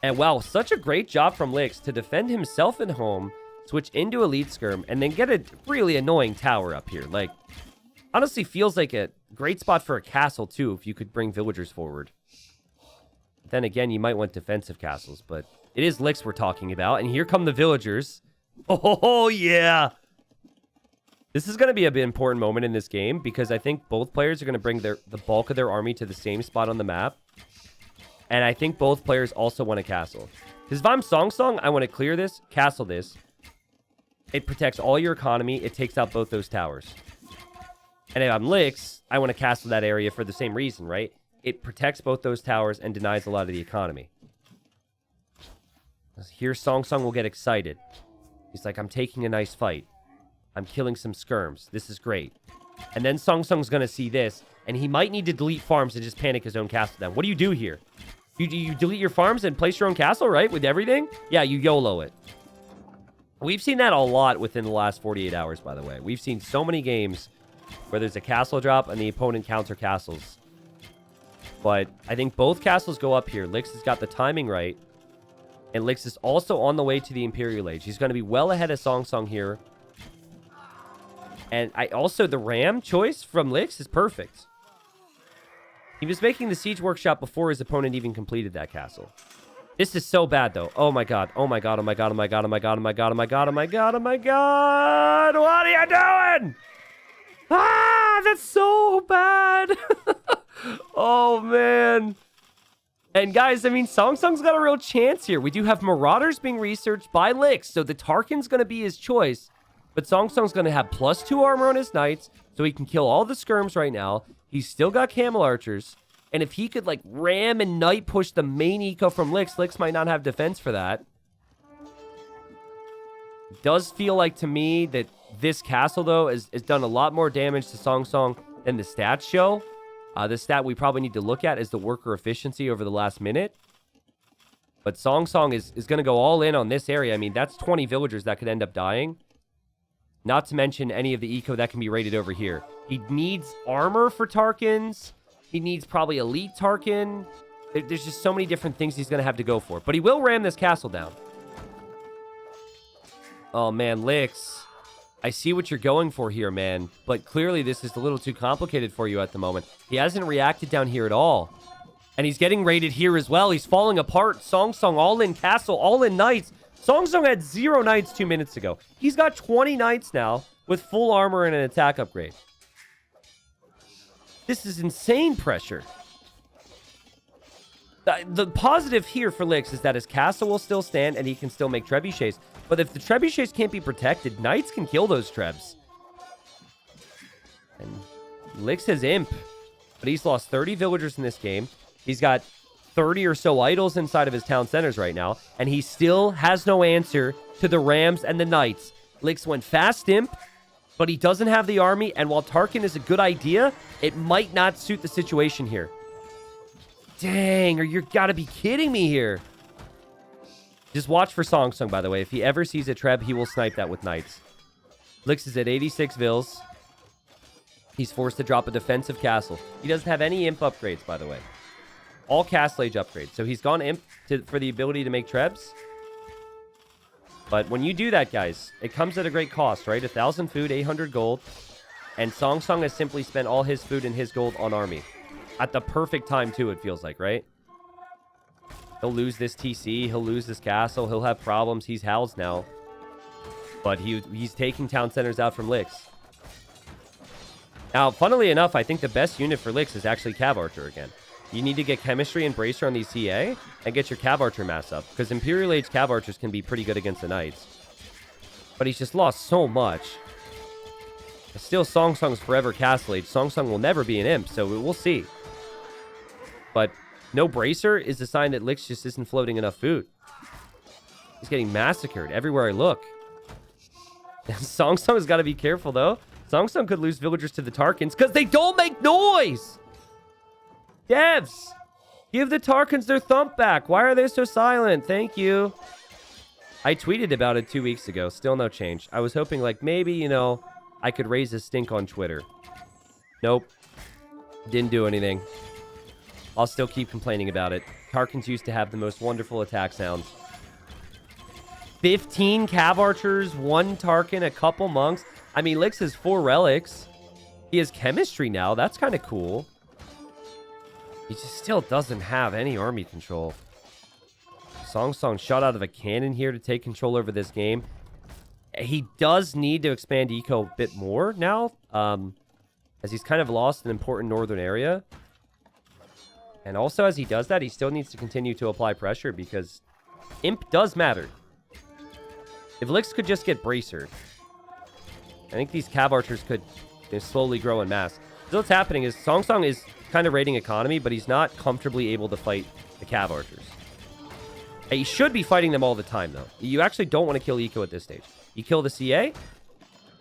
And wow, such a great job from Lix to defend himself at home, switch into Elite Skirm, and then get a really annoying tower up here. Like, honestly feels like a great spot for a castle, too, if you could bring villagers forward. Then again, you might want defensive castles, but it is Lix we're talking about. And here come the villagers. Oh, yeah. This is going to be a bit important moment in this game because I think both players are going to bring the bulk of their army to the same spot on the map. And I think both players also want a castle. Because if I'm SongSong, I want to clear this, castle this. It protects all your economy. It takes out both those towers. And if I'm Lix, I want to castle that area for the same reason, right? It protects both those towers and denies a lot of the economy. Here, SongSong will get excited. He's like, I'm taking a nice fight. I'm killing some skirms. This is great. And then SongSong's going to see this, and he might need to delete farms and just panic his own castle down. What do you do here? You delete your farms and place your own castle, right? With everything? Yeah, you YOLO it. We've seen that a lot within the last 48 hours, by the way. We've seen so many games where there's a castle drop and the opponent counter castles. But I think both castles go up here. Lix has got the timing right. And Lix is also on the way to the Imperial Age. He's going to be well ahead of SongSong here. And the Ram choice from Lix is perfect. He was making the Siege Workshop before his opponent even completed that castle. This is so bad, though. Oh, my God. Oh, my God. Oh, my God. Oh, my God. Oh, my God. Oh, my God. Oh, my God. Oh, my God. Oh, my God. What are you doing? Ah, that's so bad. Oh, man. And, guys, I mean, SongSong's got a real chance here. We do have Marauders being researched by Lix, so the Tarkin's going to be his choice. But SongSong's going to have +2 armor on his Knights, so he can kill all the skirms right now. He's still got Camel Archers. And if he could, like, ram and Knight push the main eco from Lix, Lix might not have defense for that. It does feel like, to me, that this castle, though, has done a lot more damage to SongSong than the stats show. The stat we probably need to look at is the worker efficiency over the last minute. But SongSong is going to go all in on this area. I mean, that's 20 villagers that could end up dying. Not to mention any of the eco that can be rated over here. He needs armor for Tarkins. He needs probably elite Tarkin. There's just so many different things he's going to have to go for. But he will ram this castle down. Oh, man, Lix. I see what you're going for here, man. But clearly this is a little too complicated for you at the moment. He hasn't reacted down here at all. And he's getting raided here as well. He's falling apart. SongSong all in castle, all in Knights. SongSong had 0 Knights 2 minutes ago. He's got 20 Knights now with full armor and an attack upgrade. This is insane pressure. The positive here for Lix is that his castle will still stand and he can still make trebuchets. But if the trebuchets can't be protected, Knights can kill those trebs. And Lix has Imp, but he's lost 30 villagers in this game. He's got 30 or so idols inside of his town centers right now, and he still has no answer to the Rams and the Knights. Lix went fast Imp, but he doesn't have the army, and while Tarkin is a good idea, it might not suit the situation here. Dang, you gotta be kidding me here. Just watch for SongSong, by the way. If he ever sees a Treb, he will snipe that with Knights. Lix is at 86 Vils. He's forced to drop a defensive castle. He doesn't have any Imp upgrades, by the way. All Castle Age upgrades. So he's gone Imp for the ability to make Trebs. But when you do that, guys, it comes at a great cost, right? 1,000 food, 800 gold. And SongSong has simply spent all his food and his gold on army. At the perfect time, too, it feels like, right? He'll lose this TC. He'll lose this castle. He'll have problems. He's Hal's now. But he's taking town centers out from Lix. Now, funnily enough, I think the best unit for Lix is actually Cav Archer again. You need to get Chemistry and Bracer on these CA and get your Cav Archer mass up. Because Imperial Age Cav Archers can be pretty good against the Knights. But he's just lost so much. Still, SongSong's forever Castle Age. SongSong will never be an Imp, so we'll see. But no Bracer is a sign that Lix just isn't floating enough food. He's getting massacred everywhere I look. SongSong has got to be careful, though. SongSong could lose villagers to the Tarkins because they don't make noise! Devs! Give the Tarkins their thump back. Why are they so silent? Thank you. I tweeted about it 2 weeks ago. Still no change. I was hoping, like, maybe, you know, I could raise a stink on Twitter. Nope. Didn't do anything. I'll still keep complaining about it. Tarkins used to have the most wonderful attack sounds. 15 Cav Archers, 1 Tarkin, a couple monks. I mean, Lix has 4 relics. He has Chemistry now. That's kind of cool. He just still doesn't have any army control. SongSong shot out of a cannon here to take control over this game. He does need to expand eco a bit more now, as he's kind of lost an important northern area. And also, as he does that, he still needs to continue to apply pressure because Imp does matter. If Lix could just get Bracered, I think these Cav Archers could slowly grow in mass. So what's happening is SongSong is kind of raiding economy, but he's not comfortably able to fight the Cav Archers. He should be fighting them all the time, though. You actually don't want to kill eco at this stage. You kill the CA,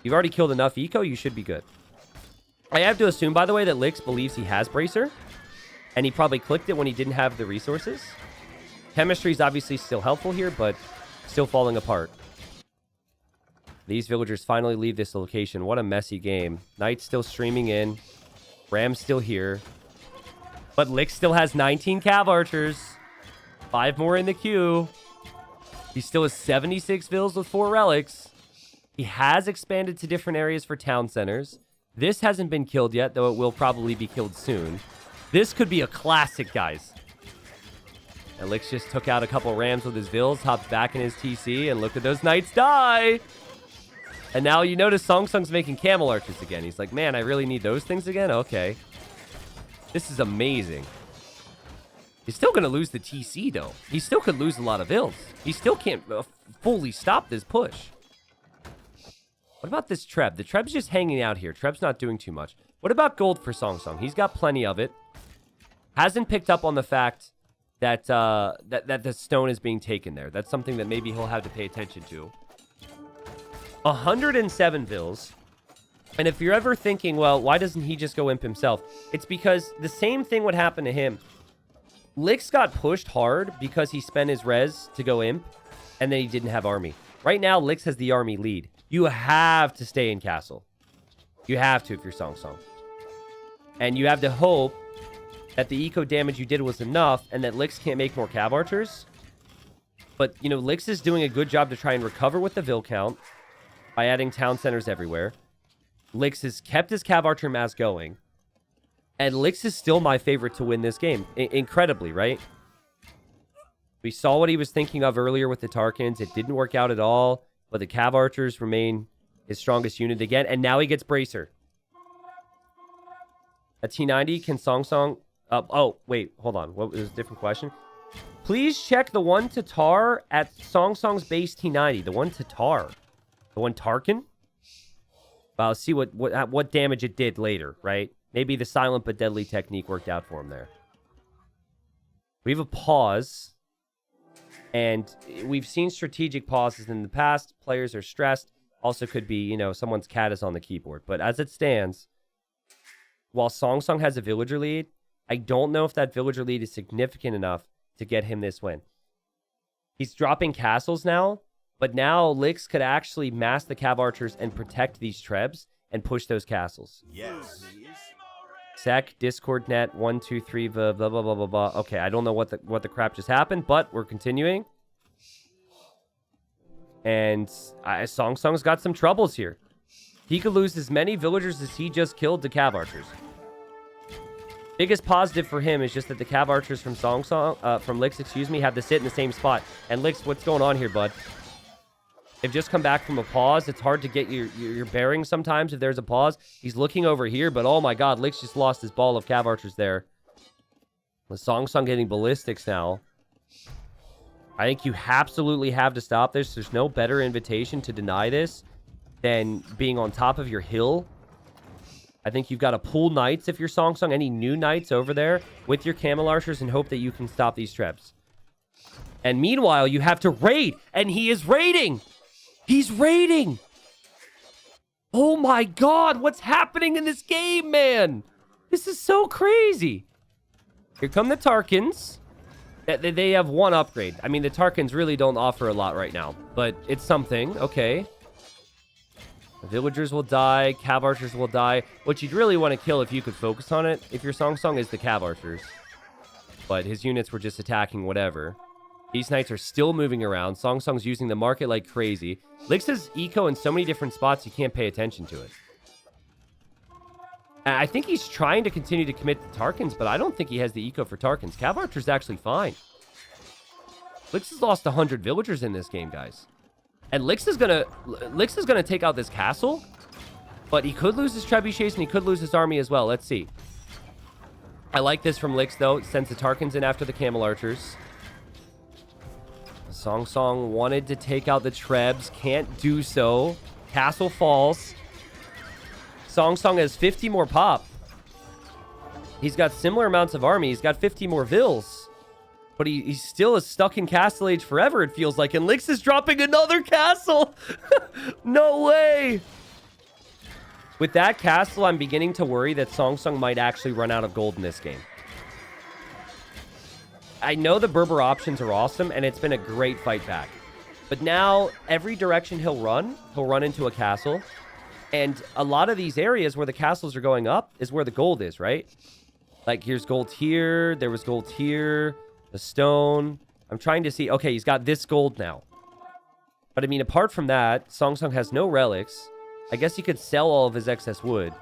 you've already killed enough eco, you should be good. I have to assume, by the way, that Lix believes he has Bracer, and he probably clicked it when he didn't have the resources. Chemistry is obviously still helpful here, but still falling apart. These villagers finally leave this location. What a messy game. Knight's still streaming in. Ram's still here. But Lick still has 19 Cav Archers. 5 more in the queue. He still has 76 vills with 4 relics. He has expanded to different areas for town centers. This hasn't been killed yet, though it will probably be killed soon. This could be a classic, guys. And Lick's just took out a couple rams with his vills, hopped back in his TC, and look at those knights die. And now you notice SongSong's making camel archers again. He's like, man, I really need those things again? Okay. This is amazing. He's still going to lose the TC, though. He still could lose a lot of vills. He still can't fully stop this push. What about this Treb? The Treb's just hanging out here. Treb's not doing too much. What about gold for SongSong? He's got plenty of it. Hasn't picked up on the fact that that the stone is being taken there. That's something that maybe he'll have to pay attention to. 107 vills. And if you're ever thinking, well, why doesn't he just go imp himself? It's because the same thing would happen to him. Lix got pushed hard because he spent his res to go imp, and then he didn't have army. Right now, Lix has the army lead. You have to stay in castle. You have to if you're SongSong. And you have to hope that the eco damage you did was enough and that Lix can't make more Cav Archers. But, you know, Lix is doing a good job to try and recover with the Vill count by adding town centers everywhere. Lix has kept his Cav Archer mass going. And Lix is still my favorite to win this game. Incredibly, right? We saw what he was thinking of earlier with the Tarkans. It didn't work out at all. But the Cav Archers remain his strongest unit again. And now he gets Bracer. A T90, can SongSong... oh, wait, hold on. What was a different question? Please check the one to tar at SongSong's base T90. The one to tar. The one Tarkin? Well, see what damage it did later, right? Maybe the silent but deadly technique worked out for him there. We have a pause. And we've seen strategic pauses in the past. Players are stressed. Also could be, you know, someone's cat is on the keyboard. But as it stands, while SongSong has a villager lead, I don't know if that villager lead is significant enough to get him this win. He's dropping castles now, but now Lix could actually mass the Cav Archers and protect these Trebs and push those castles. Yes. Sec, Discord net, 1, 2, 3, blah, blah, blah, blah, blah. Okay, I don't know what the crap just happened, but we're continuing. And SongSong's got some troubles here. He could lose as many villagers as he just killed to Cav Archers. Biggest positive for him is just that the Cav Archers from from Lix, excuse me, have to sit in the same spot. And Lix, what's going on here, bud? They've just come back from a pause. It's hard to get your bearings sometimes if there's a pause. He's looking over here, but oh my god, Lix just lost his ball of Cav Archers there. The SongSong getting ballistics now. I think you absolutely have to stop this. There's no better invitation to deny this than being on top of your hill. I think you've got to pull knights if you're SongSong, any new knights over there with your camel archers and hope that you can stop these Trebs. And meanwhile, you have to raid, and he is raiding! He's raiding! Oh my god, what's happening in this game, man? This is so crazy. Here come the Tarkans. They have one upgrade. I mean, the Tarkans really don't offer a lot right now, but it's something. Okay. The villagers will die. Cav Archers will die. What you'd really want to kill if you could focus on it, if you're SongSong, is the Cav Archers. But his units were just attacking whatever. These knights are still moving around. SongSong's using the market like crazy. Lix has eco in so many different spots you can't pay attention to it. And I think he's trying to continue to commit to Tarkans, but I don't think he has the eco for Tarkans. Cav Archer's actually fine. Lix has lost 100 villagers in this game, guys. And Lix is gonna take out this castle, but he could lose his trebuchets and he could lose his army as well. Let's see. I like this from Lix, though. It sends the Tarkans in after the camel archers. SongSong wanted to take out the Trebs. Can't do so. Castle falls. SongSong has 50 more pop. He's got similar amounts of army. He's got 50 more vills. But he still is stuck in Castle Age forever, it feels like. And Lix is dropping another castle. No way. With that castle, I'm beginning to worry that SongSong might actually run out of gold in this game. I know the Berber options are awesome, and it's been a great fight back. But now, every direction he'll run into a castle. And a lot of these areas where the castles are going up is where the gold is, right? Like, here's gold here. There was gold here. The stone. I'm trying to see. Okay, he's got this gold now. But, I mean, apart from that, SongSong has no relics. I guess he could sell all of his excess wood.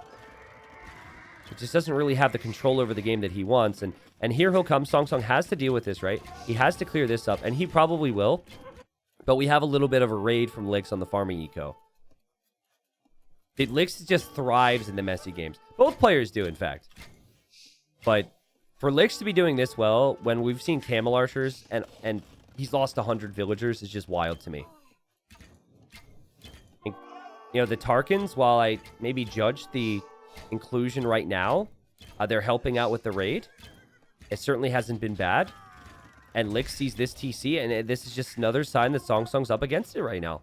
He just doesn't really have the control over the game that he wants. And here he'll come. SongSong has to deal with this, right? He has to clear this up, and he probably will. But we have a little bit of a raid from Lix on the farming eco. Lix just thrives in the messy games. Both players do, in fact. But for Lix to be doing this well, when we've seen camel archers, and he's lost 100 villagers, is just wild to me. And, you know, the Tarkans, while I maybe judge the inclusion right now, they're helping out with the raid. It certainly hasn't been bad. And Lix sees this TC, and this is just another sign that SongSong's up against it right now.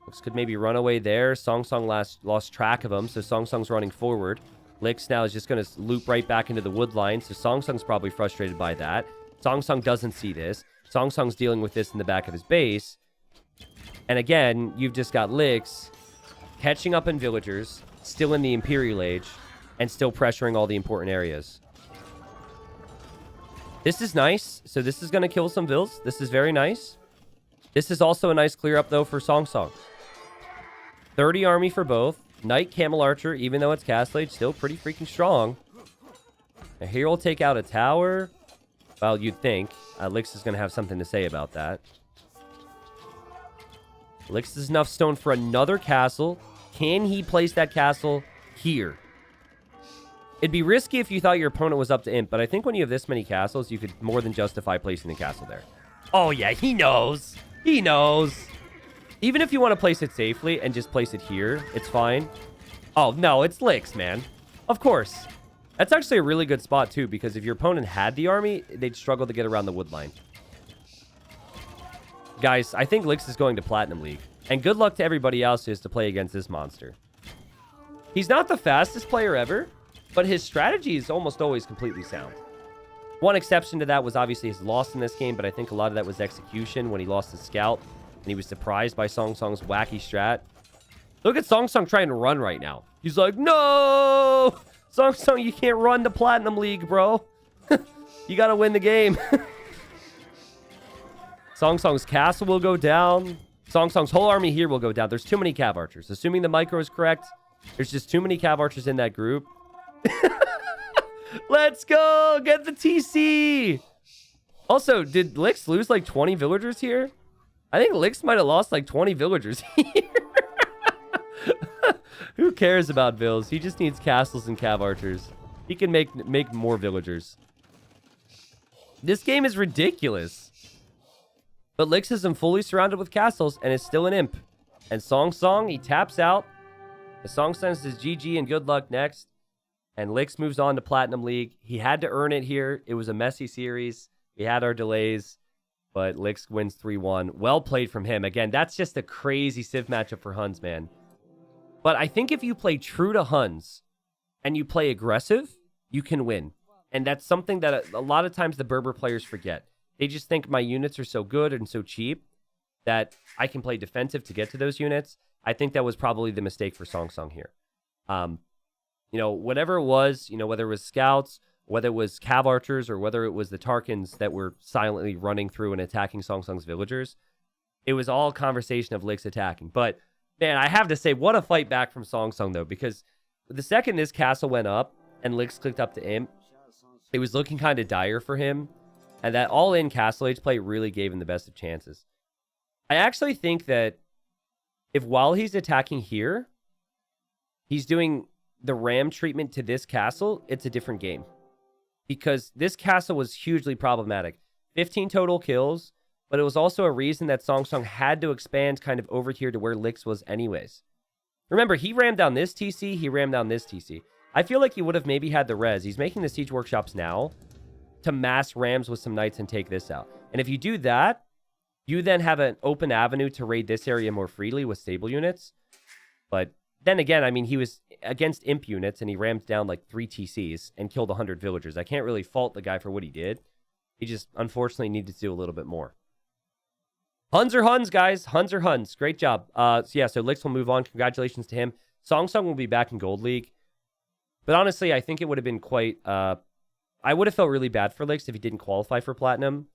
Lix could maybe run away there. SongSong lost track of him, so SongSong's running forward. Lix now is just going to loop right back into the wood line, so SongSong's probably frustrated by that. SongSong doesn't see this. SongSong's dealing with this in the back of his base. And again, you've just got Lix catching up in villagers, still in the Imperial Age, and still pressuring all the important areas. This is nice. So this is going to kill some vills. This is very nice. This is also a nice clear up, though, for SongSong. 30 army for both. Knight, Camel Archer, even though it's Castle Age, still pretty freaking strong. Now here we'll take out a tower. Well, you'd think. Lix is going to have something to say about that. Lix is enough stone for another castle. Can he place that castle here? It'd be risky if you thought your opponent was up to imp, but I think when you have this many castles, you could more than justify placing the castle there. Oh, yeah, he knows. He knows. Even if you want to place it safely and just place it here, it's fine. Oh, no, it's Lix, man. Of course. That's actually a really good spot, too, because if your opponent had the army, they'd struggle to get around the wood line. Guys, I think Lix is going to Platinum League. And good luck to everybody else who has to play against this monster. He's not the fastest player ever, but his strategy is almost always completely sound. One exception to that was obviously his loss in this game, but I think a lot of that was execution when he lost his scout, and he was surprised by SongSong's wacky strat. Look at SongSong trying to run right now. He's like, no! SongSong, you can't run the Platinum League, bro. You gotta win the game. SongSong's castle will go down. SongSong's whole army here will go down. There's too many Cav Archers. Assuming the micro is correct, there's just too many Cav Archers in that group. Let's go! Get the TC! Also, did Lix lose like 20 villagers here? I think Lix might have lost like 20 villagers here. Who cares about vills? He just needs castles and Cav Archers. He can make more villagers. This game is ridiculous. But Lix is fully surrounded with castles and is still an imp. And SongSong, he taps out. The SongSong says GG and good luck next. And Lix moves on to Platinum League. He had to earn it here. It was a messy series. We had our delays. But Lix wins 3-1. Well played from him. Again, that's just a crazy Civ matchup for Huns, man. But I think if you play true to Huns and you play aggressive, you can win. And that's something that a lot of times the Berber players forget. They just think my units are so good and so cheap that I can play defensive to get to those units. I think that was probably the mistake for SongSong here. You know, whatever it was, you know, whether it was scouts, whether it was Cav Archers, or whether it was the Tarkans that were silently running through and attacking SongSong's villagers, it was all a conversation of Lix attacking. But, man, I have to say, what a fight back from SongSong, though, because the second this castle went up and Lix clicked up to imp, it was looking kind of dire for him. And that all-in Castle Age play really gave him the best of chances. I actually think that if while he's attacking here, he's doing the ram treatment to this castle, it's a different game. Because this castle was hugely problematic. 15 total kills, but it was also a reason that SongSong had to expand kind of over here to where Lix was anyways. Remember, he rammed down this TC, he rammed down this TC. I feel like he would have maybe had the res. He's making the siege workshops now to mass rams with some knights and take this out. And if you do that, you then have an open avenue to raid this area more freely with stable units. But then again, I mean, he was against imp units and he rammed down like 3 TCs and killed 100 villagers. I can't really fault the guy for what he did. He just unfortunately needed to do a little bit more. Huns are Huns, guys. Huns are Huns. Great job. So Licks will move on. Congratulations to him. SongSong will be back in Gold League. But honestly, I think it would have been quite... I would have felt really bad for Licks if he didn't qualify for Platinum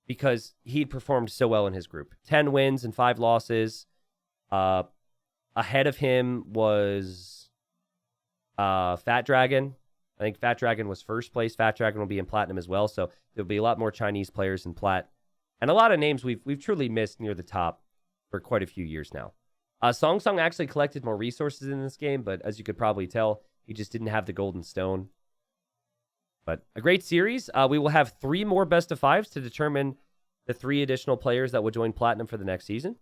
because he'd performed so well in his group. 10 wins and 5 losses. Ahead of him was Fat Dragon. I think Fat Dragon was first place. Fat Dragon will be in Platinum as well. So there'll be a lot more Chinese players in Plat. And a lot of names we've truly missed near the top for quite a few years now. SongSong actually collected more resources in this game, but as you could probably tell, he just didn't have the golden stone. But a great series. We will have 3 more best of 5s to determine the 3 additional players that will join Platinum for the next season.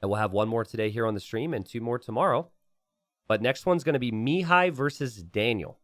And we'll have 1 more today here on the stream and 2 more tomorrow. But next one's going to be Mihai versus Daniel.